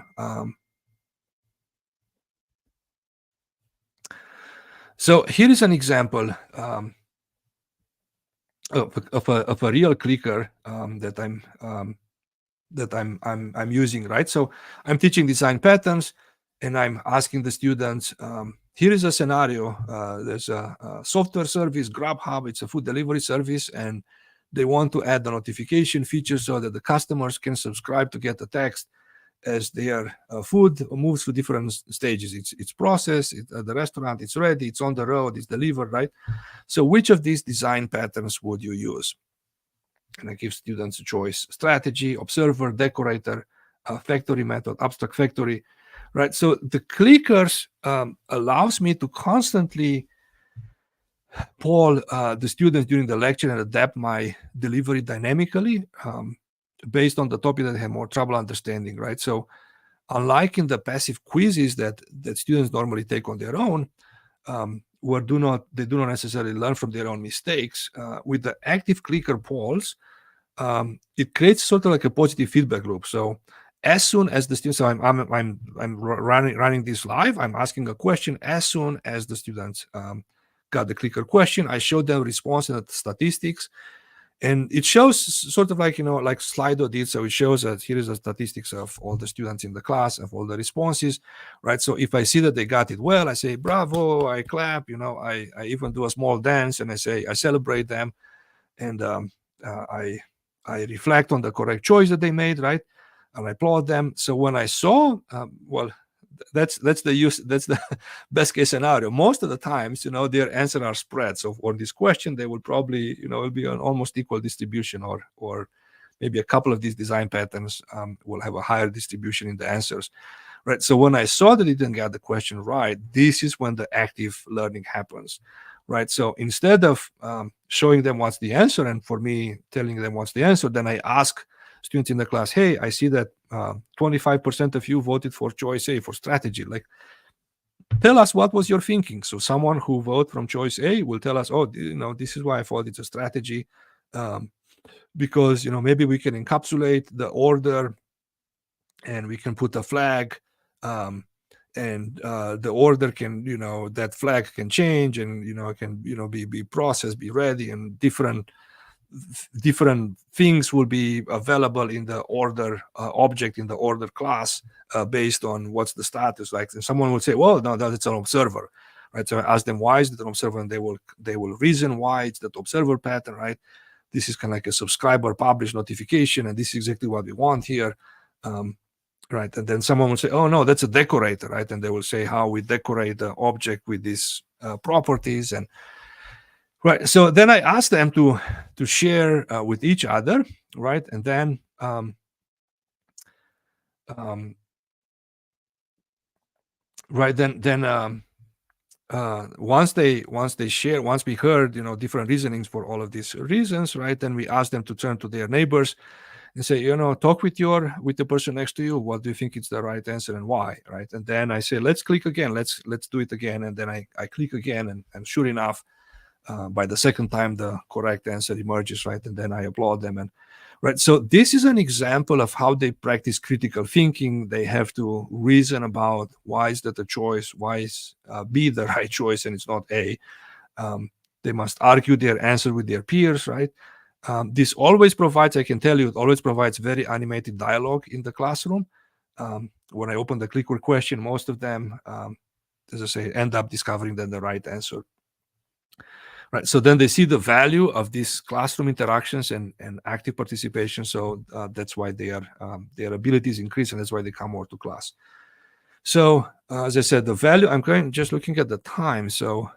So here is an example of a real clicker that I'm using, right? So I'm teaching design patterns, and I'm asking the students. Here is a scenario. There's a software service, Grubhub. It's a food delivery service, and they want to add the notification feature so that the customers can subscribe to get a text as their food moves through different stages. It's processed at the restaurant, it's ready, it's on the road, it's delivered, right? So which of these design patterns would you use? And I give students a choice: strategy, observer, decorator, factory method, abstract factory, right? So the clickers allows me to constantly poll the students during the lecture and adapt my delivery dynamically based on the topic that they have more trouble understanding, right? So unlike in the passive quizzes that students normally take on their own, where they do not necessarily learn from their own mistakes, with the active clicker polls, it creates sort of like a positive feedback loop. So as soon as the students, so I'm running this live, I'm asking a question. As soon as the students got the clicker question, I showed them response and the statistics, and it shows sort of like, like Slido did. So it shows that here is the statistics of all the students in the class, of all the responses, right? So if I see that they got it well, I say bravo, I clap, I even do a small dance, and I say I celebrate them, and I reflect on the correct choice that they made, right? And I applaud them. So when I saw, that's the best case scenario. Most of the times, their answers are spread. So for this question, they will probably, will be an almost equal distribution, or maybe a couple of these design patterns will have a higher distribution in the answers, right? So when I saw that they didn't get the question right, this is when the active learning happens, right? So instead of showing them what's the answer, and for me telling them what's the answer, then I ask students in the class, hey, I see that 25% of you voted for choice A, for strategy. Like, tell us what was your thinking. So someone who voted from choice A will tell us, oh, this is why I thought it's a strategy, because maybe we can encapsulate the order, and we can put a flag, and the order can, that flag can change, and it can be processed, be ready, and different things will be available in the order object, in the order class, based on what's the status. Like, and someone will say, well, no, that's an observer, right? So I ask them, why is it an observer? And they will reason why it's that observer pattern, right? This is kind of like a subscriber publish notification, and this is exactly what we want here, right? And then someone will say, oh no, that's a decorator, right? And they will say how we decorate the object with these properties. And right, so then I ask them to share with each other, right? And then right, then once they share, once we heard different reasonings for all of these reasons, right, then we ask them to turn to their neighbors and say, talk with the person next to you. What do you think is the right answer, and why, right? And then I say, let's click again, let's do it again. And then I click again, and sure enough, by the second time the correct answer emerges, right? And then I applaud them. And right, so this is an example of how they practice critical thinking. They have to reason about, why is that a choice, why is B the right choice and it's not A. They must argue their answer with their peers, right? This always provides, I can tell you, it always provides very animated dialogue in the classroom. When I open the clicker question, most of them, as I say, end up discovering then the right answer. Right. So then they see the value of these classroom interactions and active participation. So that's why their abilities increase, and that's why they come more to class. So as I said, the value, I'm just looking at the time. So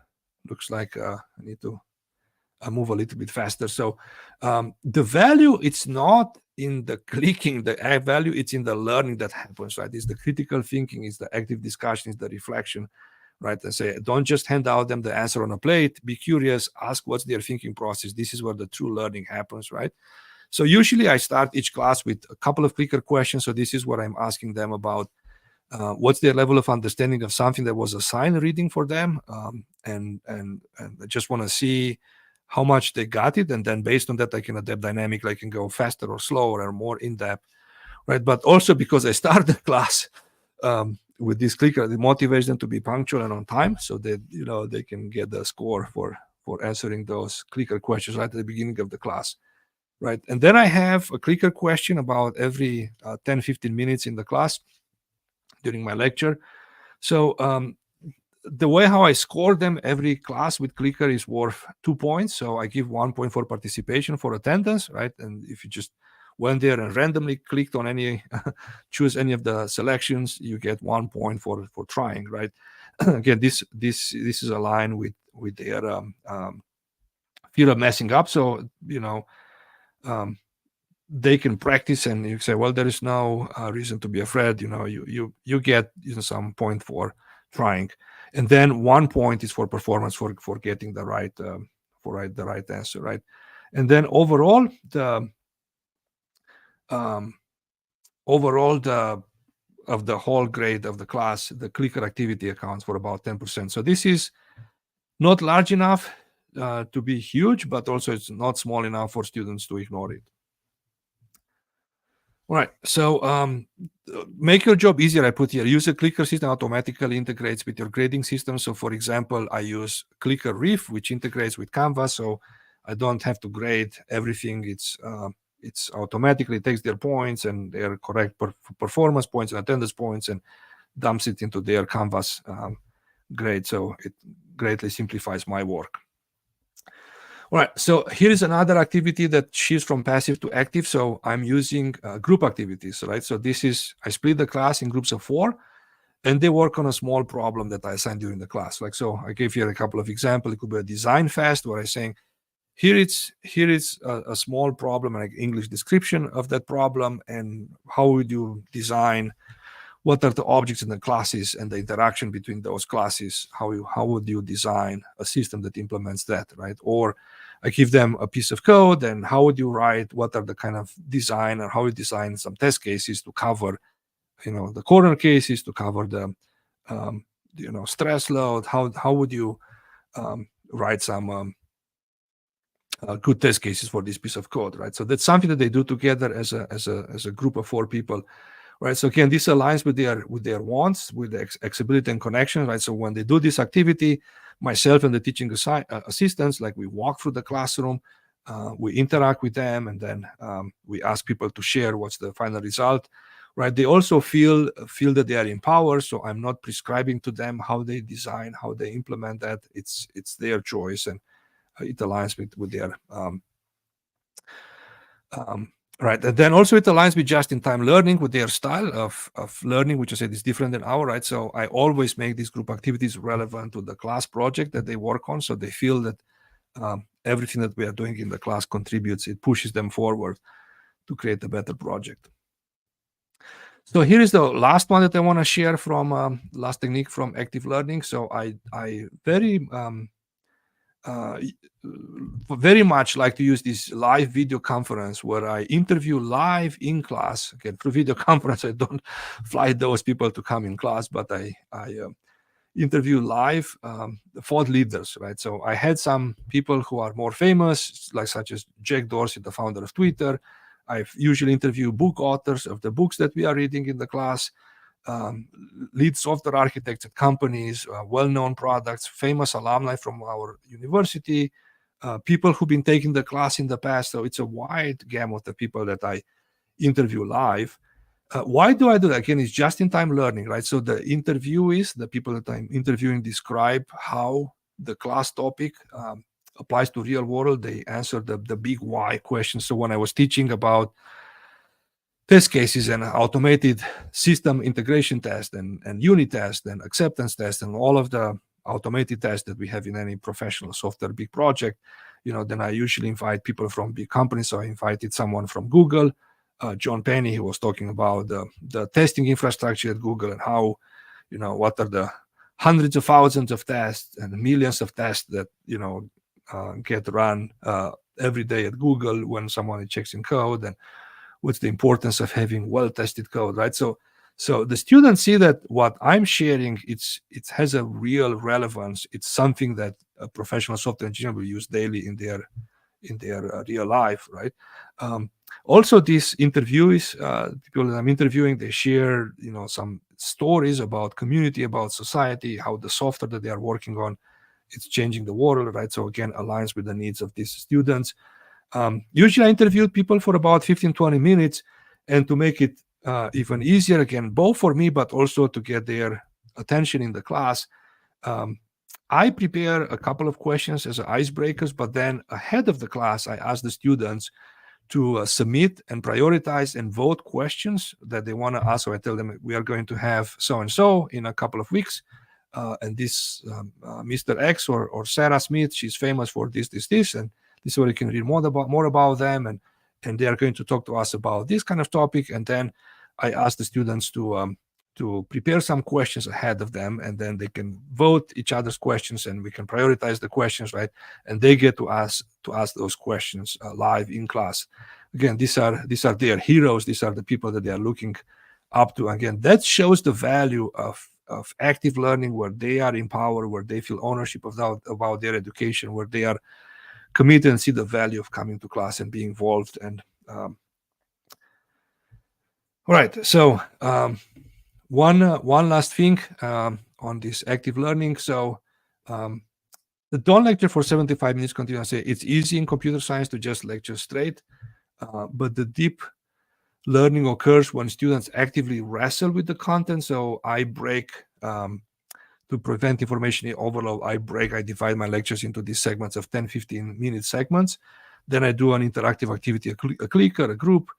looks like I need to move a little bit faster. So the value, it's not in the clicking, the value, it's in the learning that happens, right? It's the critical thinking, it's the active discussion, it's the reflection, right? And say, don't just hand out them the answer on a plate. Be curious, ask what's their thinking process. This is where the true learning happens, right? So usually I start each class with a couple of clicker questions. So this is what I'm asking them about. What's their level of understanding of something that was assigned reading for them, and I just want to see how much they got it, and then based on that I can adapt dynamically. I can go faster or slower or more in depth, right? But also because I start the class with this clicker, it motivates them to be punctual and on time, so that they can get the score for answering those clicker questions right at the beginning of the class, right? And then I have a clicker question about every 10-15 minutes in the class during my lecture. So the way how I score them, every class with clicker is worth 2 points. So I give 1 point for participation, for attendance, right? And if you just went there and randomly clicked on any, choose any of the selections, you get 1 point for trying, right? Again, this is aligned with their fear of messing up. So they can practice, and you say, well, there is no reason to be afraid. You get some point for trying. And then 1 point is for performance for getting the right the right answer, right? And then overall the of the whole grade of the class, the clicker activity accounts for about 10%. So this is not large enough to be huge, but also it's not small enough for students to ignore it. All right, so make your job easier. I put here, use a clicker system automatically integrates with your grading system. So for example, I use Clicker Riff, which integrates with Canvas, so I don't have to grade everything. It's automatically takes their points and their correct performance points and attendance points and dumps it into their Canvas grade. So it greatly simplifies my work. All right, so here is another activity that shifts from passive to active. So I'm using group activities, right? So this is, I split the class in groups of 4, and they work on a small problem that I assigned during the class. Like, so I gave here a couple of examples. It could be a design fest where I'm saying, here is a small problem, like English description of that problem, and how would you design, what are the objects in the classes and the interaction between those classes, how would you design a system that implements that, right? Or I give them a piece of code, and how would you write, what are the kind of design, or how you design some test cases to cover, the corner cases, to cover the stress load. How would you write some good test cases for this piece of code, right? So that's something that they do together as a group of 4 people, right? So again, this aligns with their wants, with the accessibility and connection, right? So when they do this activity, myself and the teaching assistants, like, we walk through the classroom, we interact with them, and then we ask people to share what's the final result, right? They also feel that they are empowered. So I'm not prescribing to them how they design, how they implement that. It's their choice, and it aligns with their right. And then also it aligns with just-in-time learning, with their style of learning, which I said is different than our, right? So I always make these group activities relevant to the class project that they work on, so they feel that everything that we are doing in the class contributes, it pushes them forward to create a better project. So here is the last one that I want to share from last technique from active learning. So I very much like to use this live video conference where I interview live in class. Again, through video conference, I don't fly those people to come in class, but I interview live thought leaders, right? So I had some people who are more famous, like such as Jack Dorsey, the founder of Twitter. I usually interview book authors of the books that we are reading in the class, lead software architects at companies, well-known products, famous alumni from our university, people who've been taking the class in the past. So it's a wide gamut of people that I interview live. Why do I do that? Again, it's just-in-time learning, right? So the interviewees, the people that I'm interviewing, describe how the class topic applies to real world. They answer the big why questions. So when I was teaching about test cases and automated system integration test and unit test and acceptance test and all of the automated tests that we have in any professional software big project, then I usually invite people from big companies. So I invited someone from Google, John Penny, who was talking about the testing infrastructure at Google and how, what are the hundreds of thousands of tests and millions of tests that, get run every day at Google when someone checks in code, and what's the importance of having well-tested code, right? So the students see that what I'm sharing, it has a real relevance. It's something that a professional software engineer will use daily in their real life, right? Also, these interviewees, people that I'm interviewing, they share, some stories about community, about society, how the software that they are working on, it's changing the world, right? So again, aligns with the needs of these students. Usually I interviewed people for about 15-20 minutes, and to make it even easier, again, both for me, but also to get their attention in the class, I prepare a couple of questions as icebreakers, but then ahead of the class, I ask the students to submit and prioritize and vote questions that they want to ask. So I tell them, we are going to have so-and-so in a couple of weeks. And this Mr. X or Sarah Smith, she's famous for this, and this is where you can read more about them, and they are going to talk to us about this kind of topic. And then I ask the students to prepare some questions ahead of them, and then they can vote each other's questions, and we can prioritize the questions, right? And they get to ask those questions live in class. Again, these are their heroes. These are the people that they are looking up to. Again, that shows the value of active learning, where they are empowered, where they feel ownership about their education, where they are committed and see the value of coming to class and being involved. And all right, so one last thing on this active learning. So the don't lecture for 75 minutes continuously. It's easy in computer science to just lecture straight, but the deep learning occurs when students actively wrestle with the content. So I break, to prevent information overload, I divide my lectures into these segments of 10-15 minute segments. Then I do an interactive activity, a clicker, a group.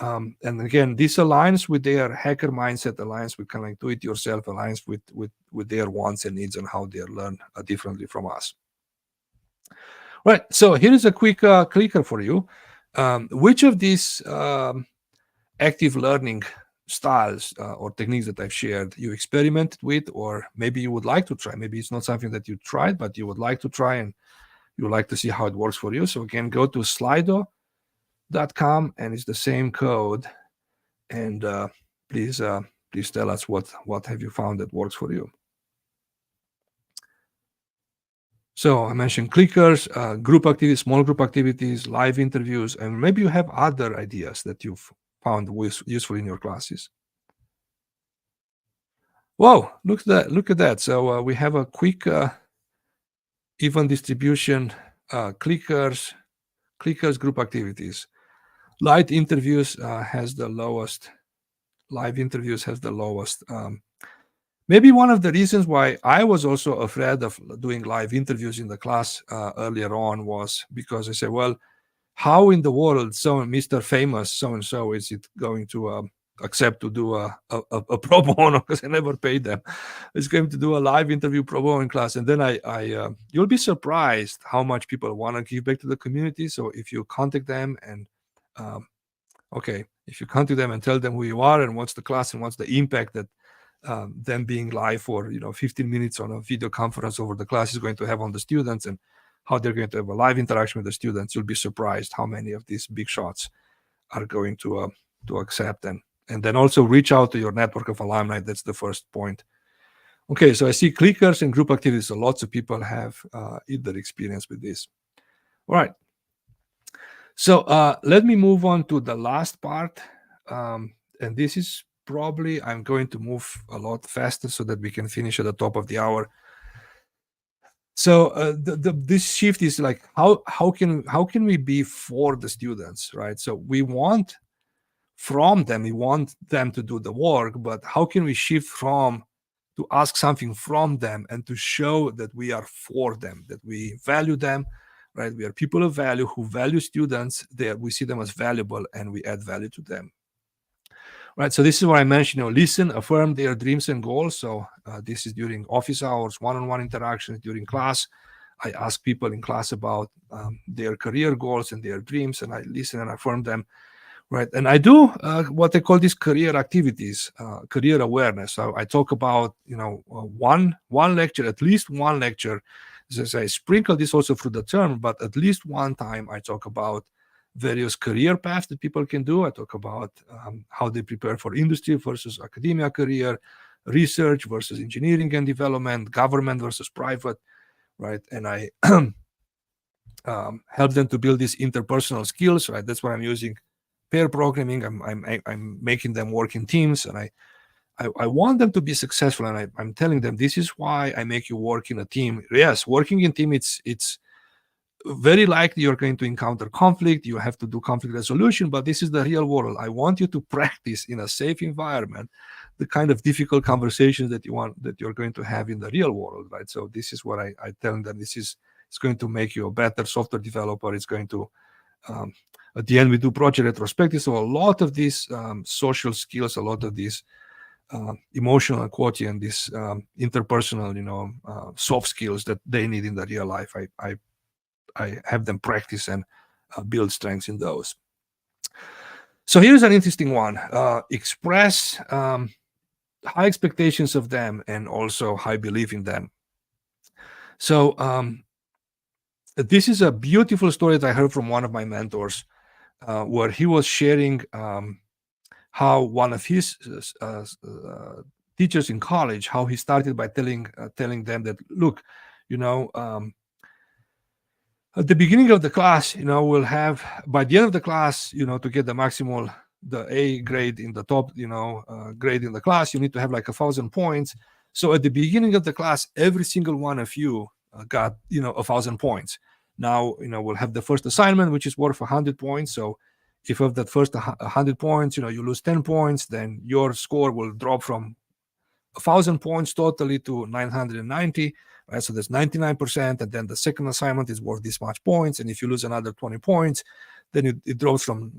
And again, this aligns with their hacker mindset, aligns with kind of like do-it-yourself, aligns with their wants and needs and how they learn differently from us. Right, so here is a quick clicker for you. Which of these active learning styles or techniques that I've shared you experimented with, or maybe you would like to try? Maybe it's not something that you tried, but you would like to try and you would like to see how it works for you. So again, go to slido.com, and it's the same code. And please tell us what have you found that works for you. So I mentioned clickers, group activities, small group activities, live interviews, and maybe you have other ideas that you've found useful in your classes. Whoa, look at that. So we have a quick even distribution, clickers, group activities. Live interviews has the lowest. Live interviews has the lowest. Maybe one of the reasons why I was also afraid of doing live interviews in the class earlier on was because I said, well, how in the world Mr. Famous so-and-so is it going to accept to do a pro bono, because I never paid them. It's going to do a live interview pro bono in class. And then you'll be surprised how much people want to give back to the community. So if you contact them and if you contact them and tell them who you are and what's the class and what's the impact that them being live for 15 minutes on a video conference over the class is going to have on the students, and how they're going to have a live interaction with the students, you'll be surprised how many of these big shots are going to accept, and then also reach out to your network of alumni. That's the first point. Okay, so I see clickers and group activities. So lots of people have either experience with this. All right. So let me move on to the last part, and this is probably I'm going to move a lot faster so that we can finish at the top of the hour. So this shift is like how can we be for the students, right? So we want them to do the work, but how can we shift from to ask something from them and to show that we are for them, that we value them, right? We are people of value who value students, we see them as valuable and we add value to them. Right, so this is what I mentioned, listen, affirm their dreams and goals. So this is during office hours, one-on-one interactions, during class. I ask people in class about their career goals and their dreams, and I listen and affirm them, right? And I do what I call these career activities, career awareness. So I talk about, one lecture, at least one lecture. As I sprinkle this also through the term, but at least one time I talk about various career paths that people can do. I talk about how they prepare for industry versus academia career, research versus engineering and development, government versus private, right? And I help them to build these interpersonal skills, right? That's what I'm using. Pair programming. I'm making them work in teams, and I want them to be successful. And I'm telling them, this is why I make you work in a team. Yes, working in team, it's very likely you're going to encounter conflict. You have to do conflict resolution, but this is the real world. I want you to practice in a safe environment the kind of difficult conversations that you're going to have in the real world, right? So this is what I tell them. It's going to make you a better software developer. It's going to at the end we do project retrospective. So a lot of these social skills, a lot of these emotional quality and these interpersonal, soft skills that they need in the real life, I have them practice and build strengths in those. So here's an interesting one. Express high expectations of them and also high belief in them. So this is a beautiful story that I heard from one of my mentors, where he was sharing how one of his teachers in college, how he started by telling them that, look, at the beginning of the class, we'll have, by the end of the class, to get the maximal, the A grade in the top, grade in the class, you need to have like 1,000 points. So at the beginning of the class, every single one of you got, 1,000 points. Now, we'll have the first assignment, which is worth 100 points. So if of that first 100 points, you lose 10 points, then your score will drop from 1,000 points totally to 990, right? So that's 99%. And then the second assignment is worth this much points. And if you lose another 20 points, then it drops from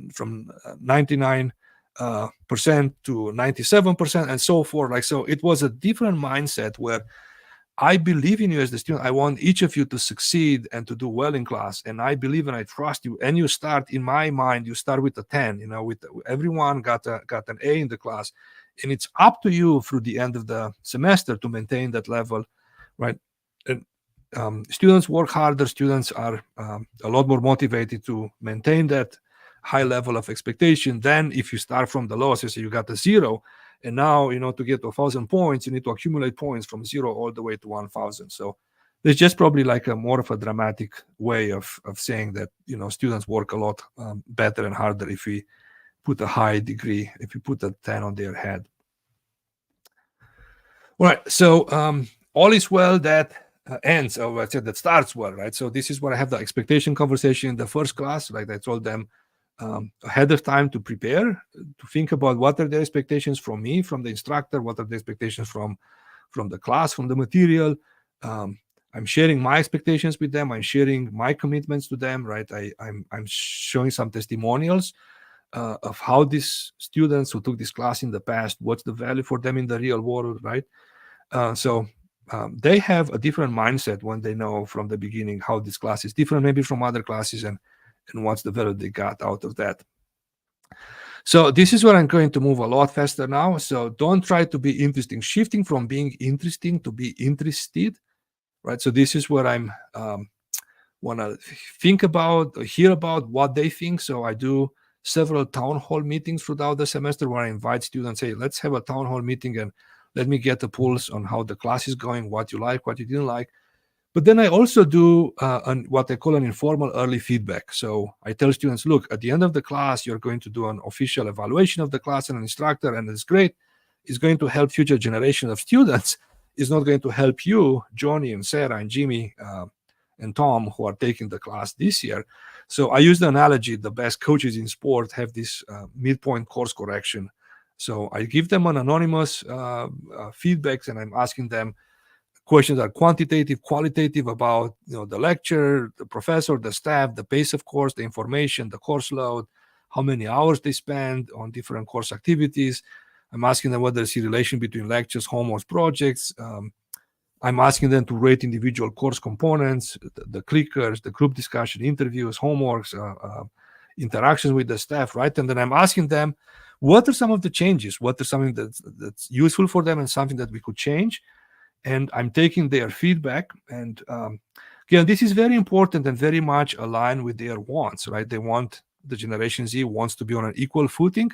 99% to 97% and so forth. Like, so it was a different mindset where I believe in you as the student. I want each of you to succeed and to do well in class. And I believe and I trust you. And you start, in my mind, you start with a 10, with everyone got an A in the class. And it's up to you through the end of the semester to maintain that level, right? And students work harder. Students are a lot more motivated to maintain that high level of expectation than if you start from the low. So you got a 0, and now, to get to 1,000 points, you need to accumulate points from 0 all the way to 1,000. So there's just probably like a more of a dramatic way of saying that, students work a lot better and harder if we put a high degree, if you put a 10 on their head. All right, so all is well that ends, or I said that starts well, right? So this is where I have the expectation conversation in the first class. Like I told them ahead of time to prepare, to think about what are their expectations from me, from the instructor, what are the expectations from the class, from the material. I'm sharing my expectations with them. I'm sharing my commitments to them, right? I'm showing some testimonials of how these students who took this class in the past, what's the value for them in the real world, right? So they have a different mindset when they know from the beginning how this class is different maybe from other classes and what's the value they got out of that. So this is where I'm going to move a lot faster now. So don't try to be interesting, shifting from being interesting to be interested, right? So this is where I'm want to think about, hear about what they think. So I do several town hall meetings throughout the semester where I invite students, hey, let's have a town hall meeting and let me get a pulse on how the class is going, what you like, what you didn't like. But then I also do what I call an informal early feedback. So I tell students, look, at the end of the class, you're going to do an official evaluation of the class and an instructor, and it's great. It's going to help future generations of students. It's not going to help you, Johnny and Sarah and Jimmy and Tom, who are taking the class this year. So I use the analogy, the best coaches in sport have this midpoint course correction. So I give them an anonymous feedback, and I'm asking them questions that are quantitative, qualitative about the lecture, the professor, the staff, the pace of course, the information, the course load, how many hours they spend on different course activities. I'm asking them whether there's a relation between lectures, homework, projects. I'm asking them to rate individual course components, the clickers, the group discussion, interviews, homeworks, interactions with the staff, right? And then I'm asking them, what are some of the changes? What are something that's useful for them and something that we could change? And I'm taking their feedback. And again, this is very important and very much aligned with their wants, right? They want, the Generation Z wants to be on an equal footing,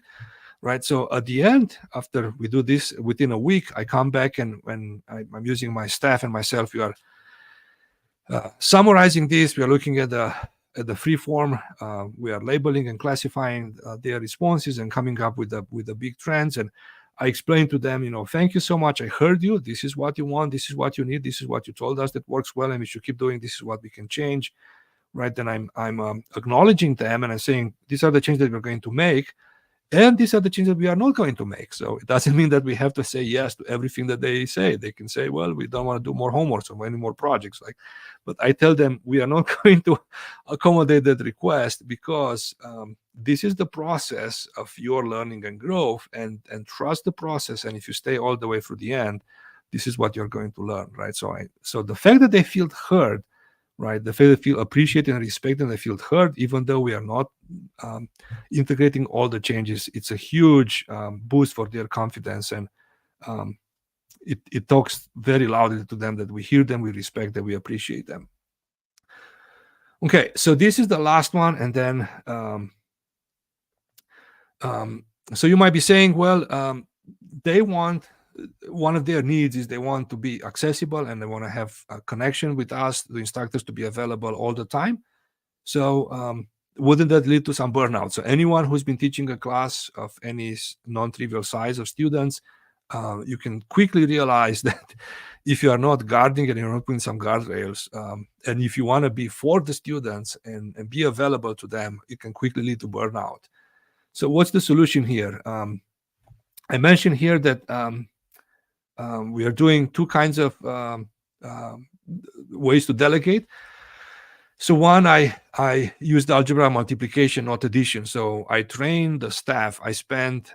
right? So at the end, after we do this within a week, I come back and when I'm using my staff and myself, we are summarizing this. We are looking at the free form. We are labeling and classifying their responses and coming up with the big trends. And I explained to them, thank you so much. I heard you. This is what you want. This is what you need. This is what you told us that works well, and we should keep doing. This is what we can change, right? Then I'm acknowledging them, and I'm saying these are the changes that we're going to make, and these are the changes that we are not going to make. So it doesn't mean that we have to say yes to everything that they say. They can say, well, we don't want to do more homework or any more projects. But I tell them we are not going to accommodate that request because this is the process of your learning and growth, and trust the process. And if you stay all the way through the end, this is what you're going to learn, right? So the fact that they feel heard, right? The fact that they feel appreciated and respected, and they feel heard, even though we are not integrating all the changes, it's a huge boost for their confidence and it talks very loudly to them that we hear them, we respect them, we appreciate them. Okay, so this is the last one, and then so you might be saying, well, they want, one of their needs is they want to be accessible and they want to have a connection with us, the instructors, to be available all the time. So wouldn't that lead to some burnout? So anyone who's been teaching a class of any non-trivial size of students, you can quickly realize that if you are not guarding and you're not putting some guardrails, and if you want to be for the students and be available to them, it can quickly lead to burnout. So what's the solution here? I mentioned here that we are doing two kinds of ways to delegate. So one, I used algebra multiplication, not addition. So I train the staff. I spend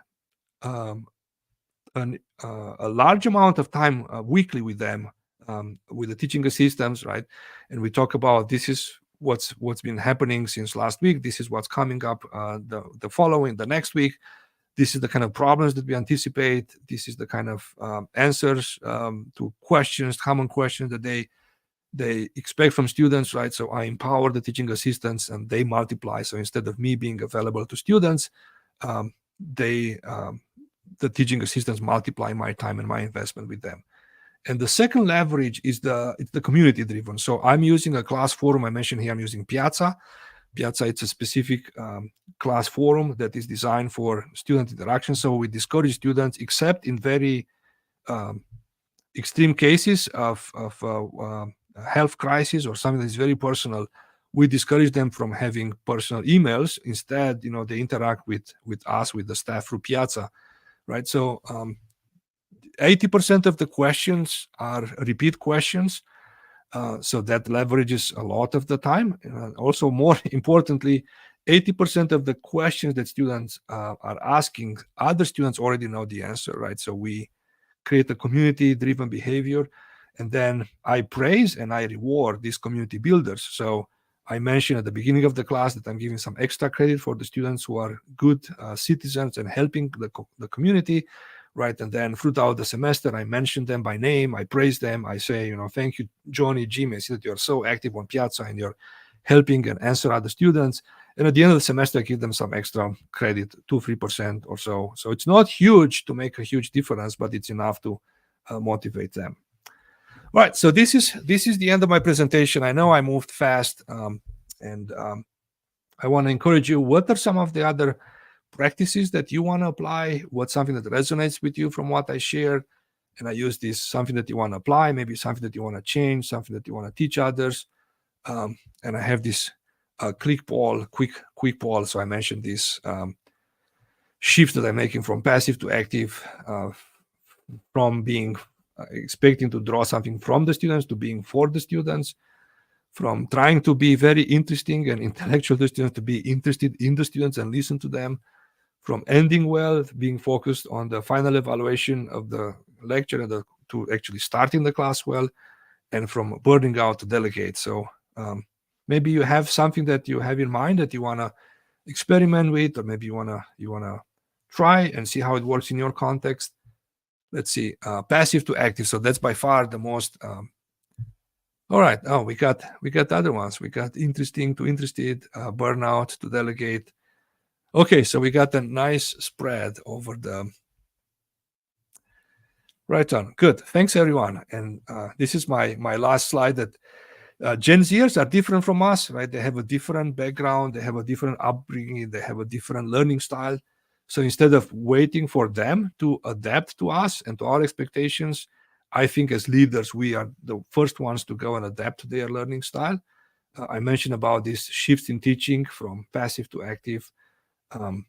a large amount of time weekly with them, with the teaching assistants, right? And we talk about, this is what's been happening since last week. This is what's coming up the next week. This is the kind of problems that we anticipate. This is the kind of answers to questions, common questions that they expect from students, right? So I empower the teaching assistants and they multiply. So instead of me being available to students, the teaching assistants multiply my time and my investment with them. And the second leverage is it's the community driven. So I'm using a class forum. I mentioned here I'm using Piazza. Piazza, it's a specific class forum that is designed for student interaction. So we discourage students, except in very extreme cases of health crisis or something that is very personal, we discourage them from having personal emails. Instead, they interact with us, with the staff, through Piazza, right? So 80% of the questions are repeat questions. So that leverages a lot of the time. Also, more importantly, 80% of the questions that students are asking, other students already know the answer, right? So we create a community-driven behavior, and then I praise and I reward these community builders. So I mentioned at the beginning of the class that I'm giving some extra credit for the students who are good citizens and helping the community, right? And then throughout the semester, I mention them by name, I praise them, I say, thank you, Johnny, Jimmy, I see that you're so active on Piazza and you're helping and answer other students. And at the end of the semester, I give them some extra credit, 2-3% or so. So it's not huge to make a huge difference, but it's enough to motivate them. Right. So this is the end of my presentation. I know I moved fast, and I want to encourage you. What are some of the other practices that you want to apply? What's something that resonates with you from what I shared? And I use this, something that you want to apply, maybe something that you want to change, something that you want to teach others. And I have this quick poll. So I mentioned this shift that I'm making from passive to active, from being expecting to draw something from the students to being for the students, from trying to be very interesting and intellectual to students to be interested in the students and listen to them, from ending well, being focused on the final evaluation of the lecture and to actually starting the class well, and from burning out to delegate. So maybe you have something that you have in mind that you want to experiment with, or maybe you want to try and see how it works in your context. Let's see, passive to active. So that's by far the most. All right. Oh, we got other ones. We got interesting to interested, burnout to delegate. Okay, so we got a nice spread over the. Right on. Good. Thanks, everyone. And this is my last slide. That Gen Zers are different from us, right? They have a different background. They have a different upbringing. They have a different learning style. So instead of waiting for them to adapt to us and to our expectations, I think as leaders, we are the first ones to go and adapt to their learning style. I mentioned about this shift in teaching from passive to active. And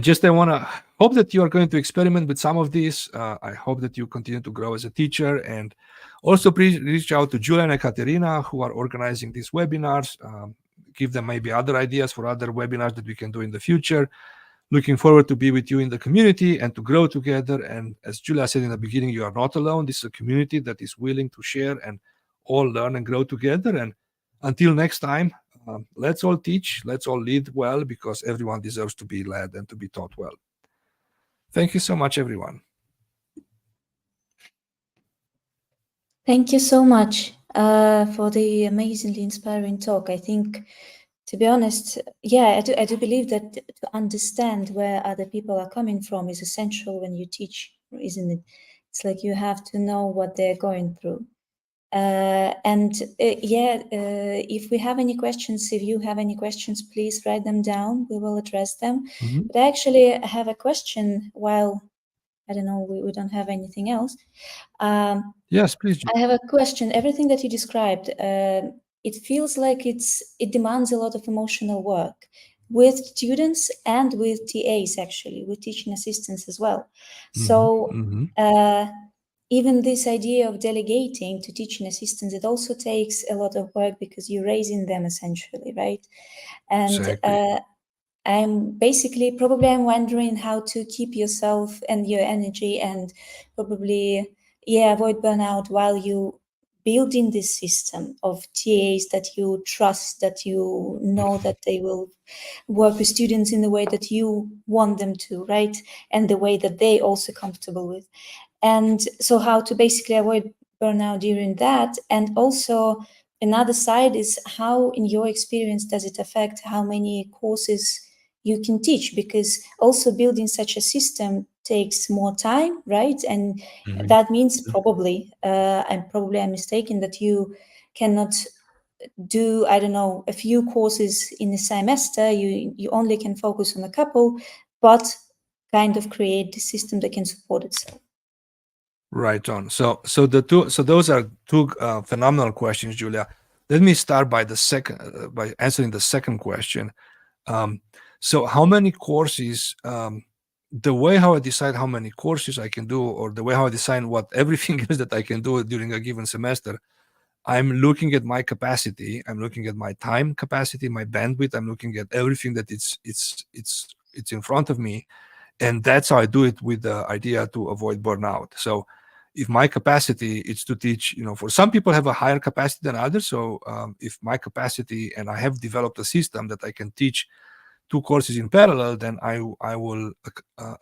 just I want to hope that you are going to experiment with some of these. I hope that you continue to grow as a teacher. And also please reach out to Julia and Katerina, who are organizing these webinars. Give them maybe other ideas for other webinars that we can do in the future. Looking forward to be with you in the community and to grow together. And as Julia said in the beginning, you are not alone. This is a community that is willing to share and all learn and grow together. And until next time, let's all teach, let's all lead well, because everyone deserves to be led and to be taught well. Thank you so much, everyone. Thank you so much for the amazingly inspiring talk. I think, to be honest, yeah, I do believe that to understand where other people are coming from is essential when you teach, isn't it? It's like you have to know what they're going through. If we have any questions, if you have any questions, please write them down. We will address them. Mhm. But I actually have a question while, I don't know, we don't have anything else. Um, Yes, please. I have a question. Everything that you described, it feels like it demands a lot of emotional work with students and with TAs, actually, with teaching assistants as well. Hmm. So Hmm. even this idea of delegating to teaching assistants, it also takes a lot of work because you're raising them essentially, right? And Exactly. I'm wondering how to keep yourself and your energy and probably, yeah, avoid burnout while you building this system of TAs that you trust, that you know that they will work with students in the way that you want them to, right? And the way that they also comfortable with. And so how to basically avoid burnout during that. And also another side is how, in your experience, does it affect how many courses you can teach? Because also building such a system takes more time, right? And Mhm. that means probably, I'm mistaken, that you cannot do, I don't know, a few courses in a semester. You only can focus on a couple, but kind of create the system that can support itself. Right on. So those are two phenomenal questions, Julia. Let me start by the second by answering the second question. Um, so how many courses? The way how I decide how many courses I can do, or the way how I decide what everything is that I can do during a given semester, I'm looking at my capacity. I'm looking at my time capacity, my bandwidth. I'm looking at everything that it's in front of me, and that's how I do it with the idea to avoid burnout. So if my capacity is to teach, for some people have a higher capacity than others. So if my capacity, and I have developed a system that I can teach two courses in parallel, then I will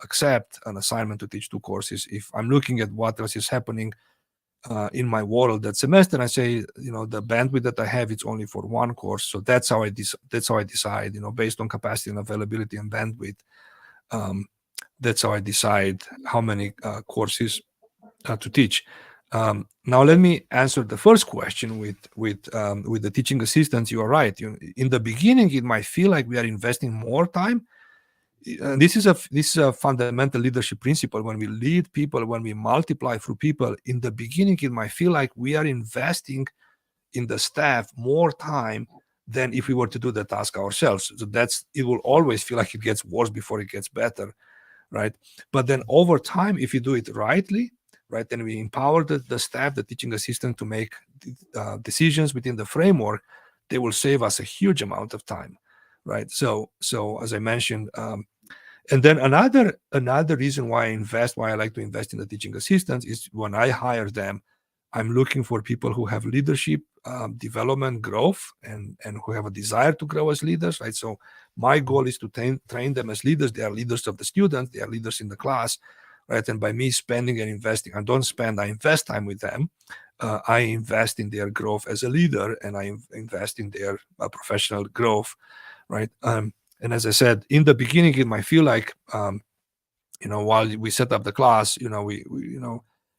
accept an assignment to teach two courses. If I'm looking at what else is happening in my world that semester, I say, the bandwidth that I have, it's only for one course. So that's how I decide, based on capacity and availability and bandwidth. Um, that's how I decide how many courses to teach. Now, let me answer the first question with the teaching assistants. You are right. In the beginning, it might feel like we are investing more time. This is a fundamental leadership principle. When we lead people, when we multiply through people, in the beginning, it might feel like we are investing in the staff more time than if we were to do the task ourselves. So it will always feel like it gets worse before it gets better, right? But then over time, if you do it rightly, right, then we empower the staff, the teaching assistant, to make decisions within the framework. They will save us a huge amount of time, right? So as I mentioned, and then another reason why I like to invest in the teaching assistants is when I hire them, I'm looking for people who have leadership development, growth, and who have a desire to grow as leaders, right? So my goal is to train them as leaders. They are leaders of the students. They are leaders in the class, right? And by me spending and investing, I invest time with them. I invest in their growth as a leader, and I invest in their professional growth, right? And as I said, in the beginning, it might feel like, while we set up the class,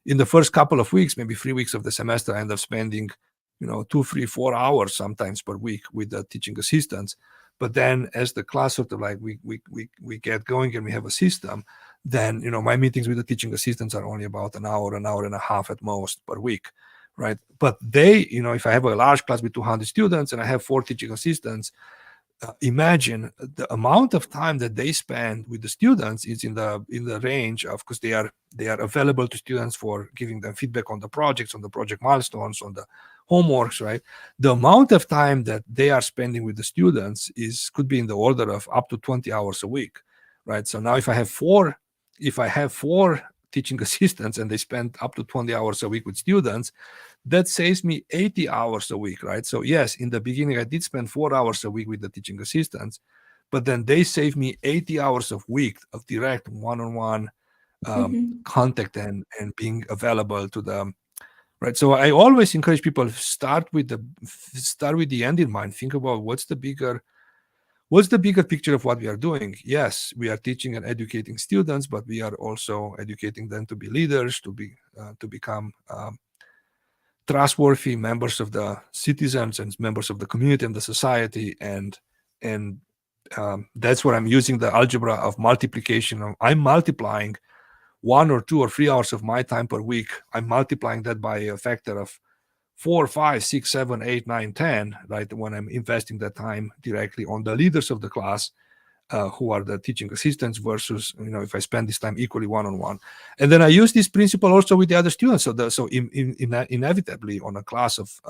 in the first couple of weeks, maybe 3 weeks of the semester, I end up spending, 2, 3, 4 hours sometimes per week with the teaching assistants. But then as the class sort of like we get going and we have a system, then, my meetings with the teaching assistants are only about an hour and a half at most per week. Right. But they, if I have a large class with 200 students and I have 4 teaching assistants, imagine the amount of time that they spend with the students is in the range of, because they are available to students for giving them feedback on the projects, on the project milestones, on the homeworks, right? The amount of time that they are spending with the students could be in the order of up to 20 hours a week, right? So now if I have four teaching assistants and they spend up to 20 hours a week with students, that saves me 80 hours a week, right? So yes, in the beginning, I did spend 4 hours a week with the teaching assistants, but then they save me 80 hours of week of direct one-on-one Mhm. contact and being available to right? So I always encourage people, start with the end in mind. Think about what's the bigger picture of what we are doing. Yes, we are teaching and educating students, but we are also educating them to be leaders, to become trustworthy members of the citizens and members of the community and the society. And that's where I'm using the algebra of multiplication. I'm multiplying 1 or 2 or 3 hours of my time per week. I'm multiplying that by a factor of 4, 5, 6, 7, 8, 9, 10, right? When I'm investing that time directly on the leaders of the class, who are the teaching assistants, versus, if I spend this time equally one-on-one. And then I use this principle also with the other students. So inevitably on a class of,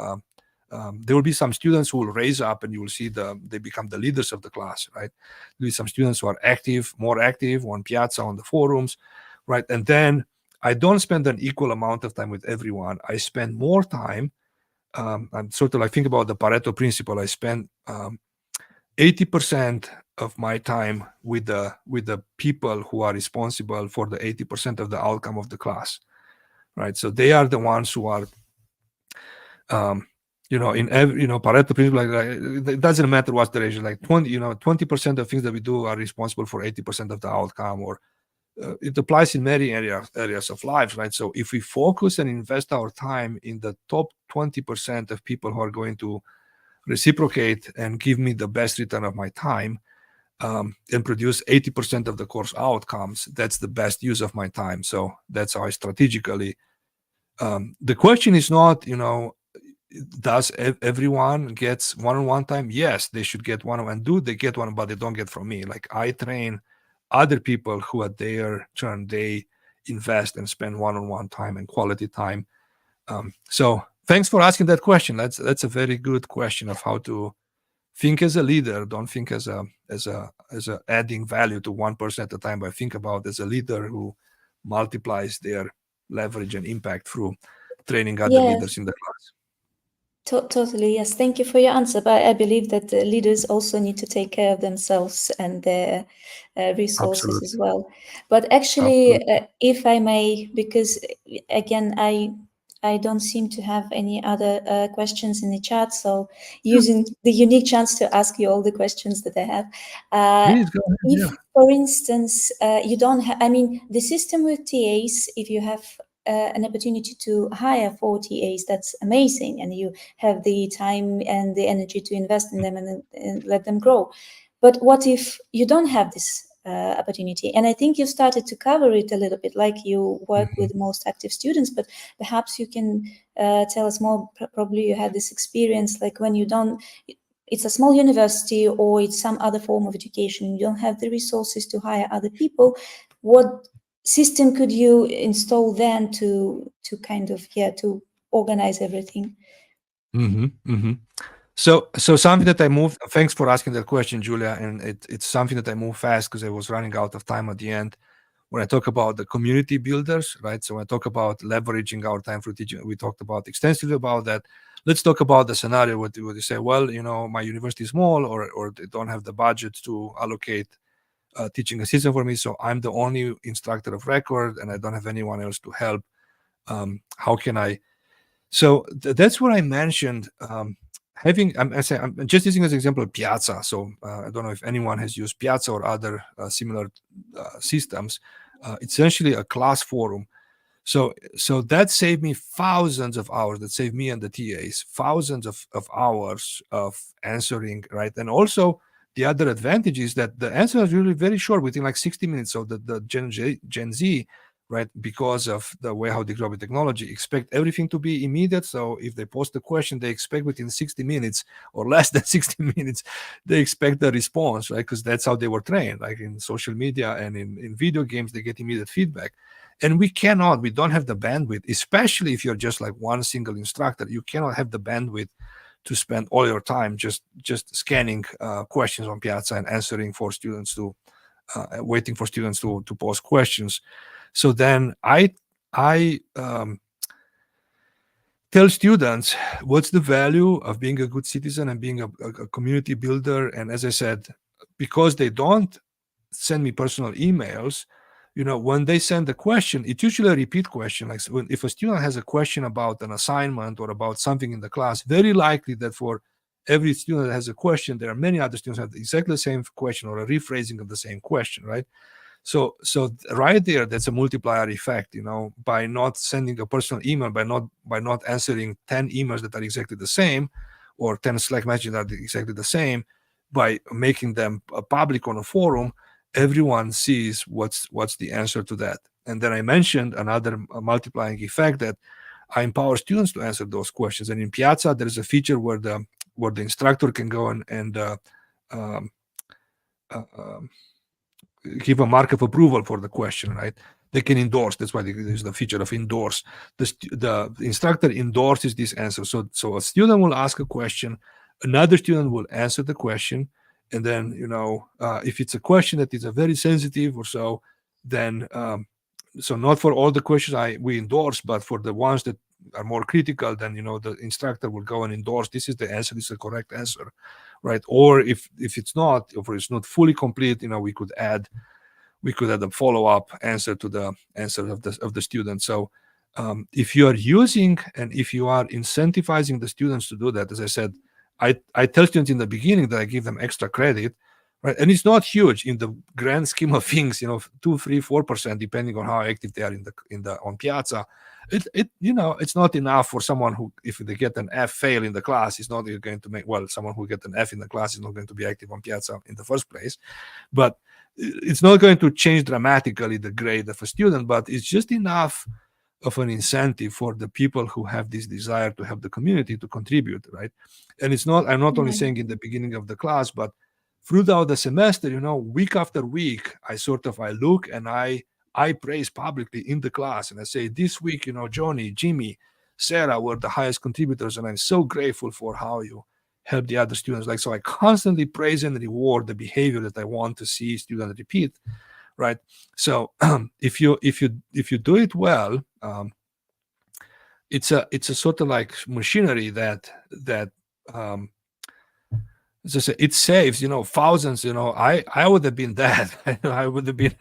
there will be some students who will raise up, and you will see they become the leaders of the class, right? There will be some students who are more active on Piazza, on the forums, right? And then I don't spend an equal amount of time with everyone. I spend more time. I'm sort of like, think about the Pareto principle. I spend 80% of my time with the people who are responsible for the 80% of the outcome of the class, right? So they are the ones who are, in every, Pareto principle, like, it doesn't matter what's the ratio, like 20% of things that we do are responsible for 80% of the outcome, or it applies in many areas of life, right? So if we focus and invest our time in the top 20% of people who are going to reciprocate and give me the best return of my time, and produce 80% of the course outcomes, that's the best use of my time. So that's how I strategically, the question is not, does everyone gets one-on-one time? Yes, they should get one-on-one. Do they get one, but they don't get from me. Like, I train other people who at their turn, they invest and spend one-on-one time and quality time. So thanks for asking that question. That's a very good question of how to think as a leader. Don't think as a adding value to one person at a time, but think about as a leader who multiplies their leverage and impact through training other Yes. leaders in the class. Totally, yes. Thank you for your answer. But I believe that the leaders also need to take care of themselves and their resources as Absolutely. well. But actually, Absolutely. if I may, because again, I don't seem to have any other questions in the chat, so using the unique chance to ask you all the questions that I have. Please go ahead. If, Yeah. for instance, you don't have, I mean, the system with TAs, if you have an opportunity to hire 4 TAs, that's amazing, and you have the time and the energy to invest in them and let them grow. But what if you don't have this opportunity? And I think you started to cover it a little bit, like you work with most active students, but perhaps you can tell us more. Probably you had this experience, like when you don't, it's a small university or it's some other form of education, you don't have the resources to hire other people. What system could you install then to kind of to organize everything? So something that I moved. Thanks for asking that question, Julia. And it's something that I moved fast because I was running out of time at the end. When I talk about the community builders, right? So when I talk about leveraging our time for teaching, we talked about extensively about that. Let's talk about the scenario where you say, well, my university is small, or they don't have the budget to allocate teaching assistant for me, so I'm the only instructor of record, and I don't have anyone else to help. How can I? So that's what I mentioned. I'm just using as an example Piazza. So I don't know if anyone has used Piazza or other similar systems. Essentially a class forum. So that saved me thousands of hours. That saved me and the TAs thousands of hours of answering, right? And also the other advantage is that the answer is really very short, within like 60 minutes. So the Gen Z, right, because of the way how they grow with technology, expect everything to be immediate. So if they post a question, they expect within 60 minutes or less than 60 minutes, they expect the response, right? Because that's how they were trained. Like in social media and in video games, they get immediate feedback. And we don't have the bandwidth, especially if you're just like one single instructor. You cannot have the bandwidth to spend all your time just scanning questions on Piazza and answering for students to waiting for students to post questions. So then I tell students what's the value of being a good citizen and being a community builder. And as I said, because they don't send me personal emails, when they send a question, it's usually a repeat question. Like if a student has a question about an assignment or about something in the class, very likely that for every student that has a question, there are many other students who have exactly the same question or a rephrasing of the same question, right? So right there, that's a multiplier effect, by not sending a personal email, by not answering 10 emails that are exactly the same, or 10 Slack messages that are exactly the same, by making them public on a forum, everyone sees what's the answer to that. And then I mentioned another multiplying effect, that I empower students to answer those questions. And in Piazza, there is a feature where the instructor can go and um, uh, um, give a mark of approval for the question, right? They can endorse. That's why there's the feature of endorse. The instructor endorses this answer. So a student will ask a question, another student will answer the question, and then if it's a question that is a very sensitive or so, then so not for all the questions we endorse, but for the ones that are more critical, then the instructor will go and endorse, this is the answer, this is the correct answer, right? Or if it's not, or it's not fully complete, we could add a follow-up answer to the answer of the student. So if you are using and if you are incentivizing the students to do that, as I said, I tell students in the beginning that I give them extra credit, right? And it's not huge in the grand scheme of things, 2, 3, 4%, depending on how active they are on Piazza. It's not enough for someone who, if they get an F fail in the class, is not going to make, well, someone who get an F in the class is not going to be active on Piazza in the first place. But it's not going to change dramatically the grade of a student, but it's just enough of an incentive for the people who have this desire to have the community to contribute, right? And I'm not only saying in the beginning of the class, but throughout the semester, week after week, I look and I praise publicly in the class, and I say, this week, Johnny, Jimmy, Sarah were the highest contributors, and I'm so grateful for how you help the other students. Like, so I constantly praise and reward the behavior that I want to see students repeat, right? So if you do it well, it's a sort of like machinery that um, as I say, it saves thousands. I would have been dead. I would have been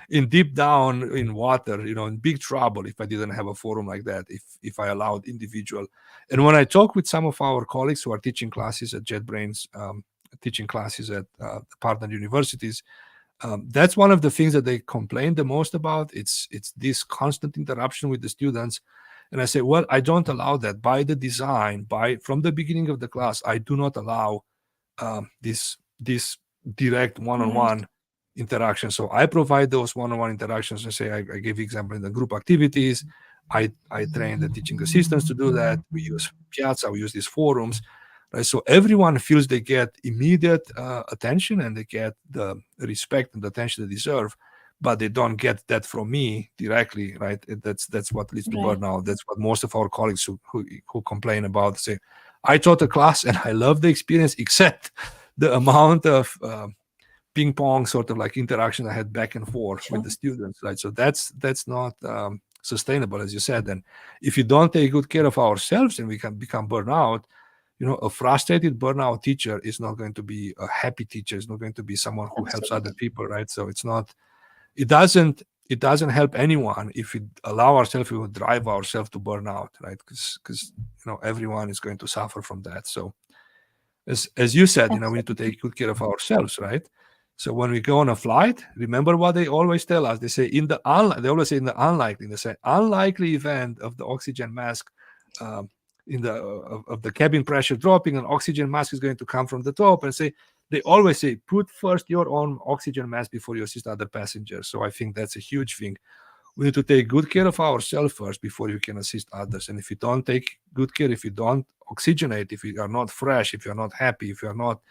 in deep down in water, in big trouble if I didn't have a forum like that. If I allowed individual, and when I talk with some of our colleagues who are teaching classes at JetBrains, teaching classes at the partner universities, that's one of the things that they complain the most about. It's this constant interruption with the students. And I say, well, I don't allow that by the design. From the beginning of the class, I do not allow this direct one-on-one interaction. So I provide those one-on-one interactions. I say, I give example in the group activities. I train the teaching assistants to do that. We use Piazza, we use these forums, right? So everyone feels they get immediate attention, and they get the respect and the attention they deserve, but they don't get that from me directly, right? That's what leads to burnout. That's what most of our colleagues who complain about say, I taught a class and I love the experience, except the amount of ping pong sort of like interaction I had back and forth with the students, right? So that's not sustainable, as you said. And if you don't take good care of ourselves, and we can become burnout, a frustrated burnout teacher is not going to be a happy teacher. It's not going to be someone who helps other people, right? So it doesn't help anyone if we allow ourselves, we will drive ourselves to burnout, right? Because everyone is going to suffer from that. So as you said, we need to take good care of ourselves, right? So when we go on a flight, remember what they always tell us. They say they always say in the unlikely, they say unlikely event of the oxygen mask, in the of the cabin pressure dropping, an oxygen mask is going to come from the top, and they always say, put first your own oxygen mask before you assist other passengers. So I think that's a huge thing. We need to take good care of ourselves first before you can assist others. And if you don't take good care, if you don't oxygenate, if you are not fresh, if you're not happy, if you're not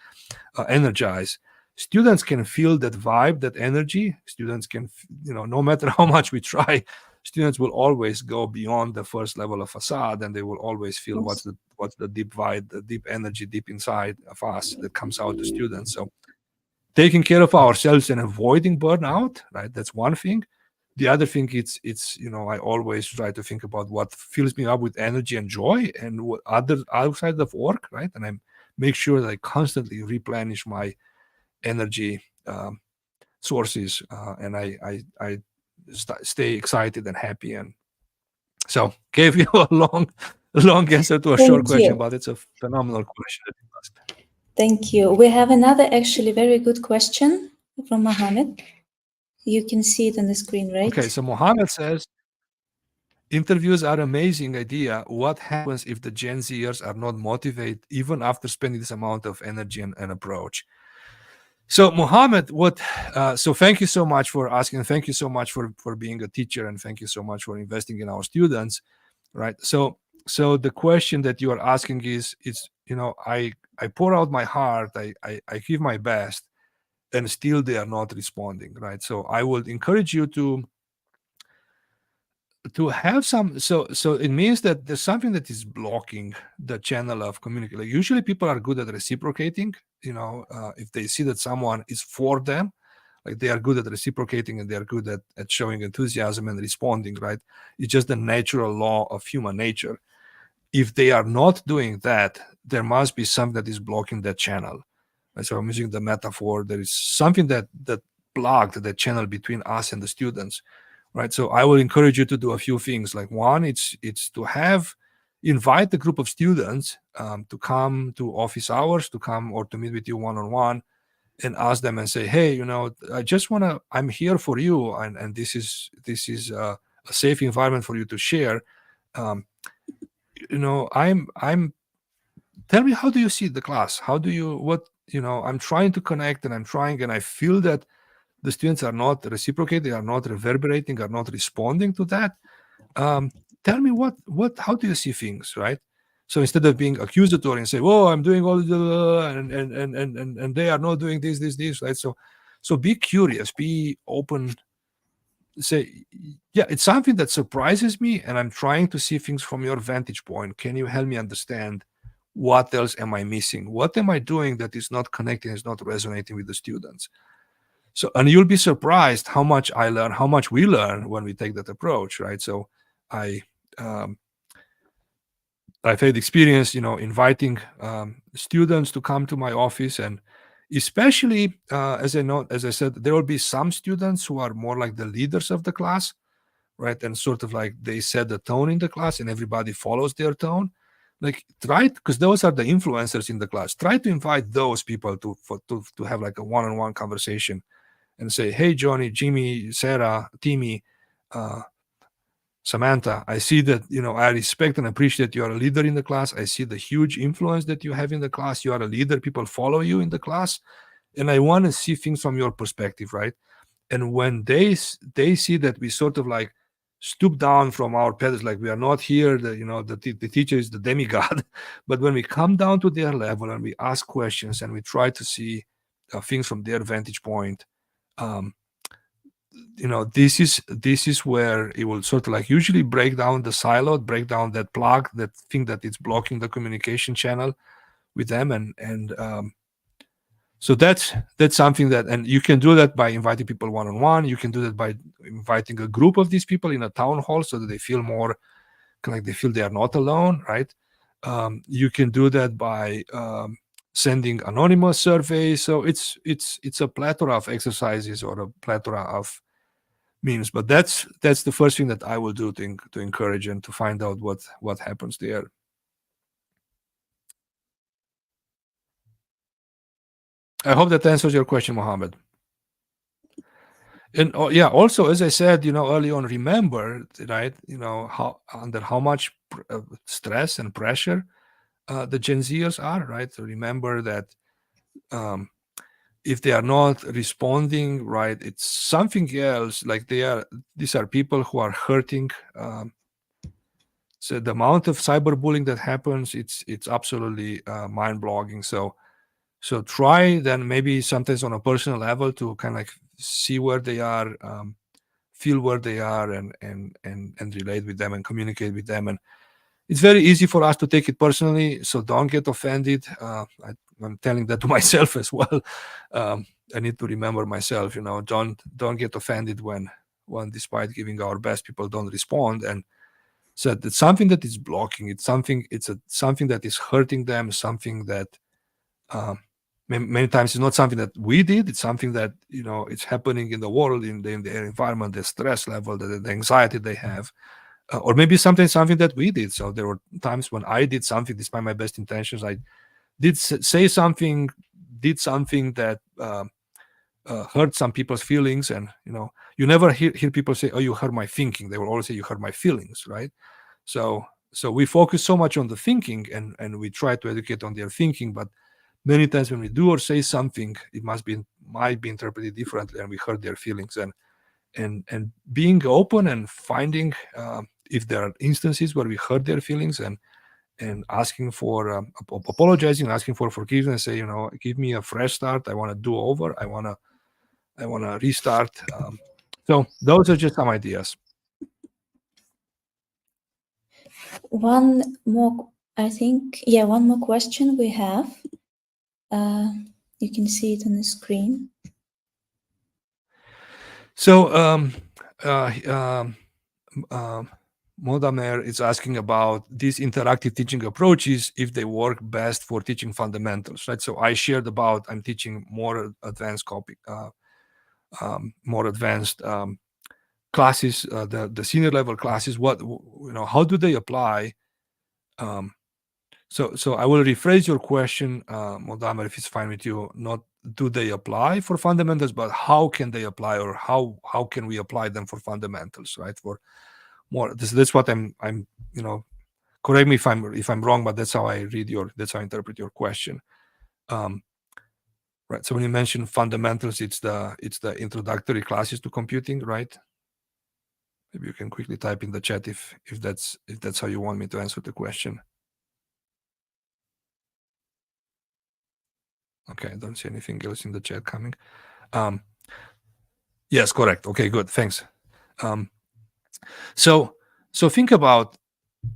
energized, students can feel that vibe, that energy. Students can, no matter how much we try, students will always go beyond the first level of facade, and they will always feel what's the deep vibe, the deep energy deep inside of us that comes out to students. So taking care of ourselves and avoiding burnout, right? That's one thing. The other thing, it's I always try to think about what fills me up with energy and joy, and what other outside of work, right? And I make sure that I constantly replenish my energy sources, and I stay excited and happy. And so gave you a long answer to a short Thank question, you. but it's a phenomenal question that you asked. Thank you. We have another actually very good question from Mohammed. You can see it on the screen, right? Okay, so Mohammed says, interviews are amazing idea. What happens if the Gen Zers are not motivated even after spending this amount of energy and approach? So Mohammed, so thank you so much for asking. Thank you so much for being a teacher, and thank you so much for investing in our students, right? So the question that you are asking is I pour out my heart, I give my best, and still they are not responding, right? So I would encourage you to have some, so it means that there's something that is blocking the channel of communication. Like usually people are good at reciprocating, if they see that someone is for them, like they are good at reciprocating and they are good at showing enthusiasm and responding, right? It's just the natural law of human nature. If they are not doing that, there must be something that is blocking that channel. And so I'm using the metaphor. There is something that blocked the channel between us and the students, right? So I will encourage you to do a few things. Like one, it's to invite a group of students to come to office hours, to come or to meet with you one-on-one, and ask them and say, hey, I'm here for you, and this is a safe environment for you to share. I'm tell me, how do you see the class? I'm trying to connect, and I feel that the students are not reciprocating, are not reverberating, are not responding to that. Tell me how do you see things, right? So instead of being accusatory and say, "Oh, I'm doing all the," and they are not doing this, right? So be curious, be open. Say, yeah, it's something that surprises me, and I'm trying to see things from your vantage point. Can you help me understand what else am I missing? What am I doing that is not connecting, is not resonating with the students? So, and you'll be surprised how much I learn, how much we learn when we take that approach, right? So I've had experience, inviting students to come to my office, and especially as I said, there will be some students who are more like the leaders of the class, right? And sort of like they set the tone in the class, and everybody follows their tone. Like because those are the influencers in the class. Try to invite those people to have like a one-on-one conversation, and say, hey, Johnny, Jimmy, Sarah, Timmy, Samantha, I see that, I respect and appreciate you are a leader in the class. I see the huge influence that you have in the class. You are a leader. People follow you in the class. And I want to see things from your perspective, right? And when they see that we sort of like stoop down from our pedals, like we are not here, the teacher is the demigod. But when we come down to their level and we ask questions and we try to see things from their vantage point, this is where it will sort of like usually break down the silo, break down that plug, that thing that is blocking the communication channel with them. And so that's something that, and you can do that by inviting people one-on-one. You can do that by inviting a group of these people in a town hall so that they feel more like they feel they are not alone, right? You can do that by sending anonymous surveys. So it's a plethora of exercises or a plethora of means, but that's the first thing that I will do to encourage and to find out what happens there. I hope that answers your question, Mohammed. And yeah, also, as I said, early on, remember, right, how much stress and pressure the Gen Zers are, right? So remember that if they are not responding, right, it's something else. Like these are people who are hurting. So the amount of cyberbullying that happens, it's absolutely mind-boggling. So try then maybe sometimes on a personal level to kind of like see where they are, feel where they are, and relate with them and communicate with them. And it's very easy for us to take it personally, so don't get offended. I'm telling that to myself as well. I need to remember myself, don't get offended when despite giving our best, people don't respond. And so it's something that is blocking. It's something that is hurting them. Something that many times it's not something that we did. It's something that it's happening in the world, in their environment, the stress level, the anxiety they have, or maybe something that we did. So there were times when I did something despite my best intentions. I did say something, did something that hurt some people's feelings, and you never hear people say, "Oh, you hurt my thinking." They will always say, "You hurt my feelings," right? So we focus so much on the thinking, and we try to educate on their thinking, but many times when we do or say something, it might be interpreted differently, and we hurt their feelings. And being open and finding if there are instances where we hurt their feelings, and asking for apologizing, asking for forgiveness, say, give me a fresh start. I want to do over. I want to restart. So those are just some ideas. One more, I think, one more question we have. You can see it on the screen. So Modamer is asking about these interactive teaching approaches, if they work best for teaching fundamentals, right? So I shared about I'm teaching more advanced classes, the senior level classes. How do they apply? So I will rephrase your question, Modamer, if it's fine with you. Not do they apply for fundamentals, but how can they apply, or how can we apply them for fundamentals, right? For more, that's what I'm correct me if I'm wrong, but that's how I that's how I interpret your question. Right. So when you mention fundamentals, it's the introductory classes to computing, right? Maybe you can quickly type in the chat if that's how you want me to answer the question. Okay, I don't see anything else in the chat coming. Yes, correct. Okay, good. Thanks. So think about,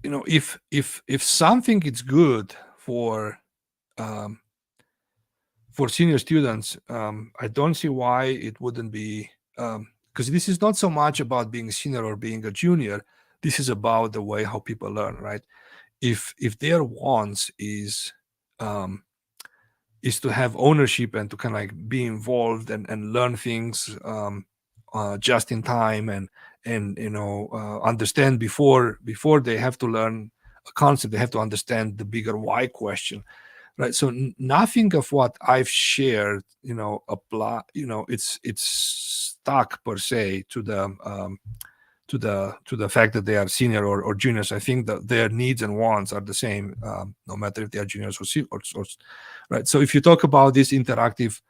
if something is good for senior students, I don't see why it wouldn't be, because this is not so much about being senior or being a junior. This is about the way how people learn, right? If their wants is to have ownership and to kind of like be involved and learn things just in time, and understand before they have to learn a concept, they have to understand the bigger why question, right? So nothing of what I've shared apply, it's stuck per se to the fact that they are senior or juniors. I think that their needs and wants are the same, no matter if they are juniors or right. So if you talk about these interactive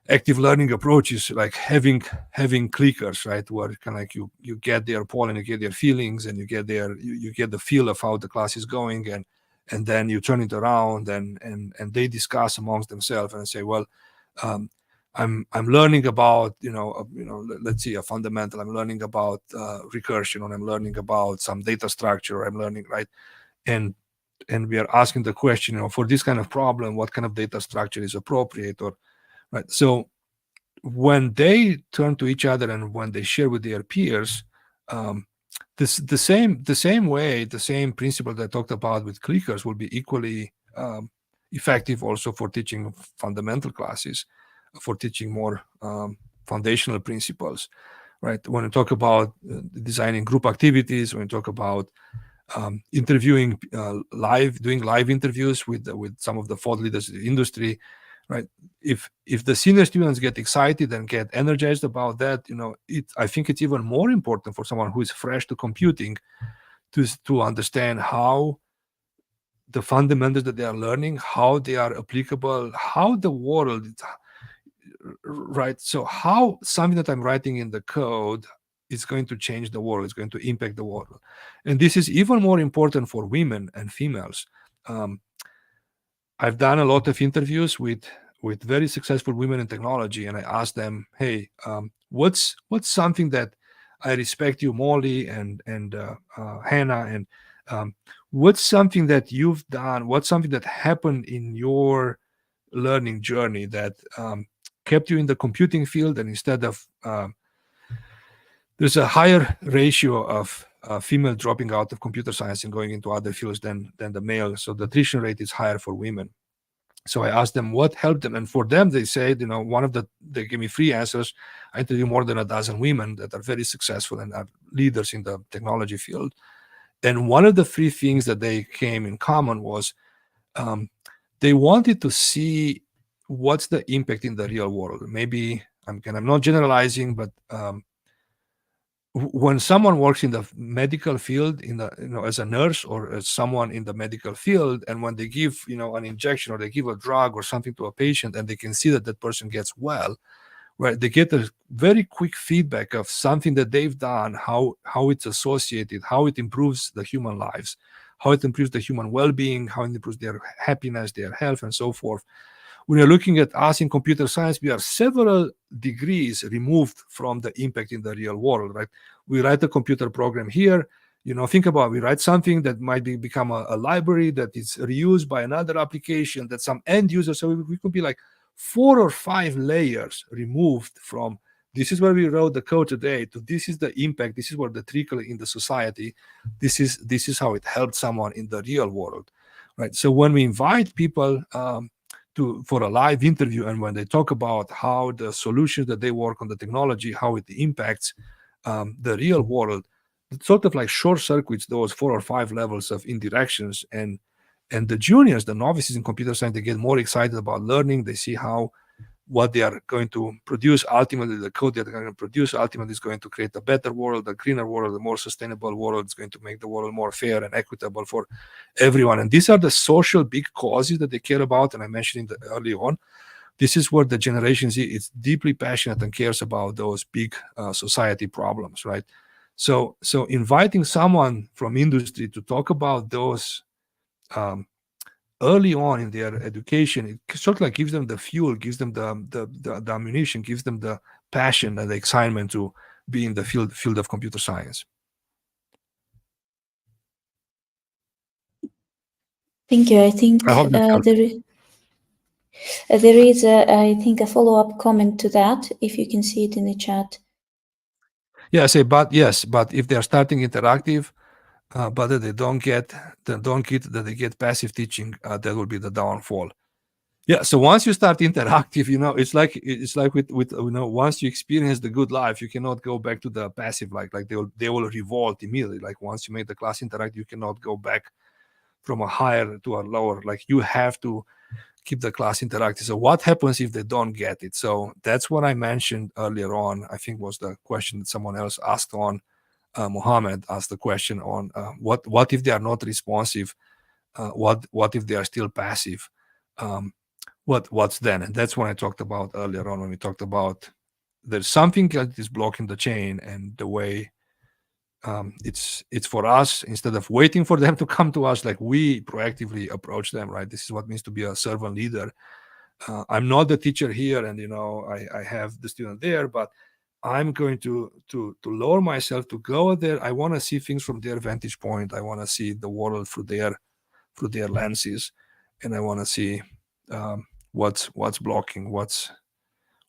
active learning approaches, like having clickers, right, where kind of like you get their poll and you get their feelings, and you get the feel of how the class is going, and then you turn it around, and they discuss amongst themselves and say, well, I'm learning about let's see, a fundamental. I'm learning about recursion, or I'm learning about some data structure, or I'm learning, right, and we are asking the question, for this kind of problem, what kind of data structure is appropriate, or right. So when they turn to each other and when they share with their peers, the same way, the same principle that I talked about with clickers will be equally effective also for teaching fundamental classes, for teaching more foundational principles, right? When we talk about designing group activities, when we talk about interviewing doing live interviews with some of the thought leaders in the industry, right? If the senior students get excited and get energized about that, I think it's even more important for someone who is fresh to computing to understand how the fundamentals that they are learning, how they are applicable, how the world, right? So how something that I'm writing in the code is going to change the world, is going to impact the world. And this is even more important for women and females. I've done a lot of interviews with very successful women in technology, and I asked them, hey, what's something that I respect you, Molly and Hannah, and what's something that you've done, what's something that happened in your learning journey that kept you in the computing field, and instead of there's a higher ratio of female dropping out of computer science and going into other fields than the male, so the attrition rate is higher for women. So I asked them what helped them, and for them, they said, they gave me free answers. I interviewed more than a dozen women that are very successful and are leaders in the technology field. And one of the three things that they came in common was um, they wanted to see what's the impact in the real world. Maybe I'm not generalizing, but when someone works in the medical field, as a nurse or as someone in the medical field, and when they give an injection or they give a drug or something to a patient, and they can see that that person gets well, right? They get a very quick feedback of something that they've done, how it's associated, how it improves the human lives, how it improves the human well-being, how it improves their happiness, their health, and so forth. When you're looking at us in computer science, we are several degrees removed from the impact in the real world, right? We write a computer program here. Think about it. We write something that might become a library that is reused by another application that some end user. So we could be like 4 or 5 layers removed from this is where we wrote the code today to this is the impact. This is where the trickle in the society. This is how it helped someone in the real world, right? So when we invite people for a live interview, and when they talk about how the solutions that they work on, the technology, how it impacts the real world, it sort of like short circuits those 4 or 5 levels of indirections. And the juniors, the novices in computer science, they get more excited about learning. They see how what they are going to produce, ultimately the code that they're going to produce ultimately is going to create a better world, a greener world, a more sustainable world. It's going to make the world more fair and equitable for everyone. And these are the social big causes that they care about. And I mentioned early on, this is where the Generation Z is deeply passionate and cares about those big society problems, right? So inviting someone from industry to talk about those um, early on in their education, it sort of like gives them the fuel, gives them the ammunition, gives them the passion and the excitement to be in the field of computer science. Thank you. I think I hope that helps. there is a follow-up comment to that, if you can see it in the chat. Yeah, I say, but if they're starting interactive, but that they get passive teaching, that will be the downfall. Yeah. So once you start interactive, it's like with once you experience the good life, you cannot go back to the passive. Like they will revolt immediately. Like once you make the class interactive, you cannot go back from a higher to a lower. Like you have to keep the class interactive. So what happens if they don't get it? So that's what I mentioned earlier on. I think was the question that someone else asked on. Mohammed asked the question on what if they are not responsive? What if they are still passive? What's then? And that's what I talked about earlier on when we talked about there's something that is blocking the chain, and the way it's for us, instead of waiting for them to come to us, like we proactively approach them, right? This is what means to be a servant leader. I'm not the teacher here, and I have the student there, but I'm going to lower myself to go there. I want to see things from their vantage point. I want to see the world through their lenses, and I want to see what's blocking, what's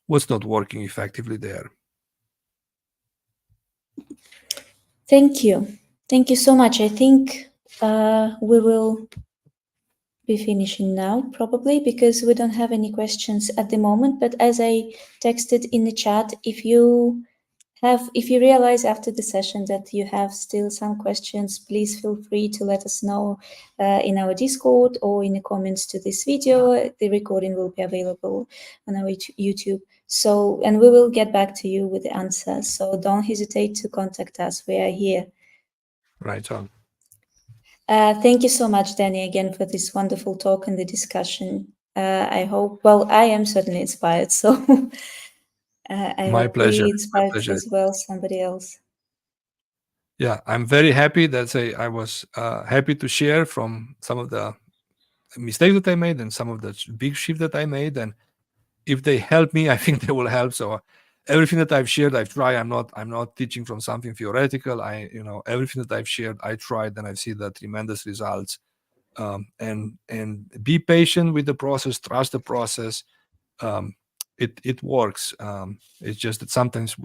not working effectively there. Thank you so much. I think we will be finishing now, probably, because we don't have any questions at the moment. But as I texted in the chat, if you realize after the session that you have still some questions, please feel free to let us know in our Discord or in the comments to this video. The recording will be available on our YouTube. So, and we will get back to you with the answers. So don't hesitate to contact us. We are here. Right on. Thank you so much, Danny, again for this wonderful talk and the discussion. I hope, well, I am certainly inspired. So I My hope pleasure. we inspired as well somebody else. Yeah, I'm very happy that I was happy to share from some of the mistakes that I made and some of the big shift that I made. And if they help me, I think they will help. So everything that I've shared, I've tried. I'm not teaching from something theoretical. Everything that I've shared, I tried, and I've seen the tremendous results. And be patient with the process, trust the process. It works. It's just that sometimes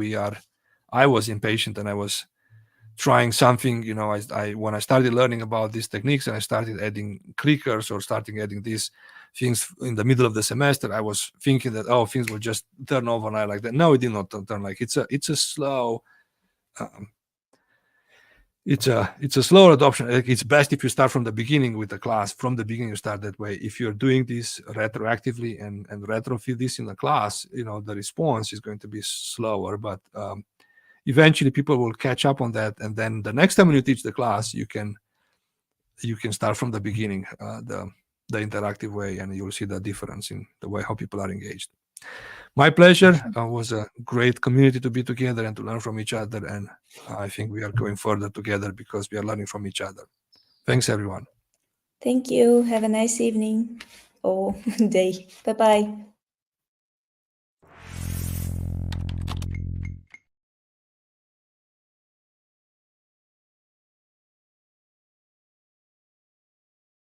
I was impatient, and I was trying something, I when I started learning about these techniques, and I started adding clickers or starting adding this, things in the middle of the semester, I was thinking that, oh, things will just turn overnight like that. No, it did not turn like it's a slow. It's a slower adoption. It's best if you start from the beginning with the class. From the beginning, you start that way. If you're doing this retroactively and retrofit this in the class, the response is going to be slower. But eventually, people will catch up on that, and then the next time when you teach the class, you can start from the beginning, the interactive way, and you'll see the difference in the way how people are engaged. My pleasure. It was a great community to be together and to learn from each other. And I think we are going further together because we are learning from each other. Thanks, everyone. Thank you. Have a nice evening or day. Bye-bye.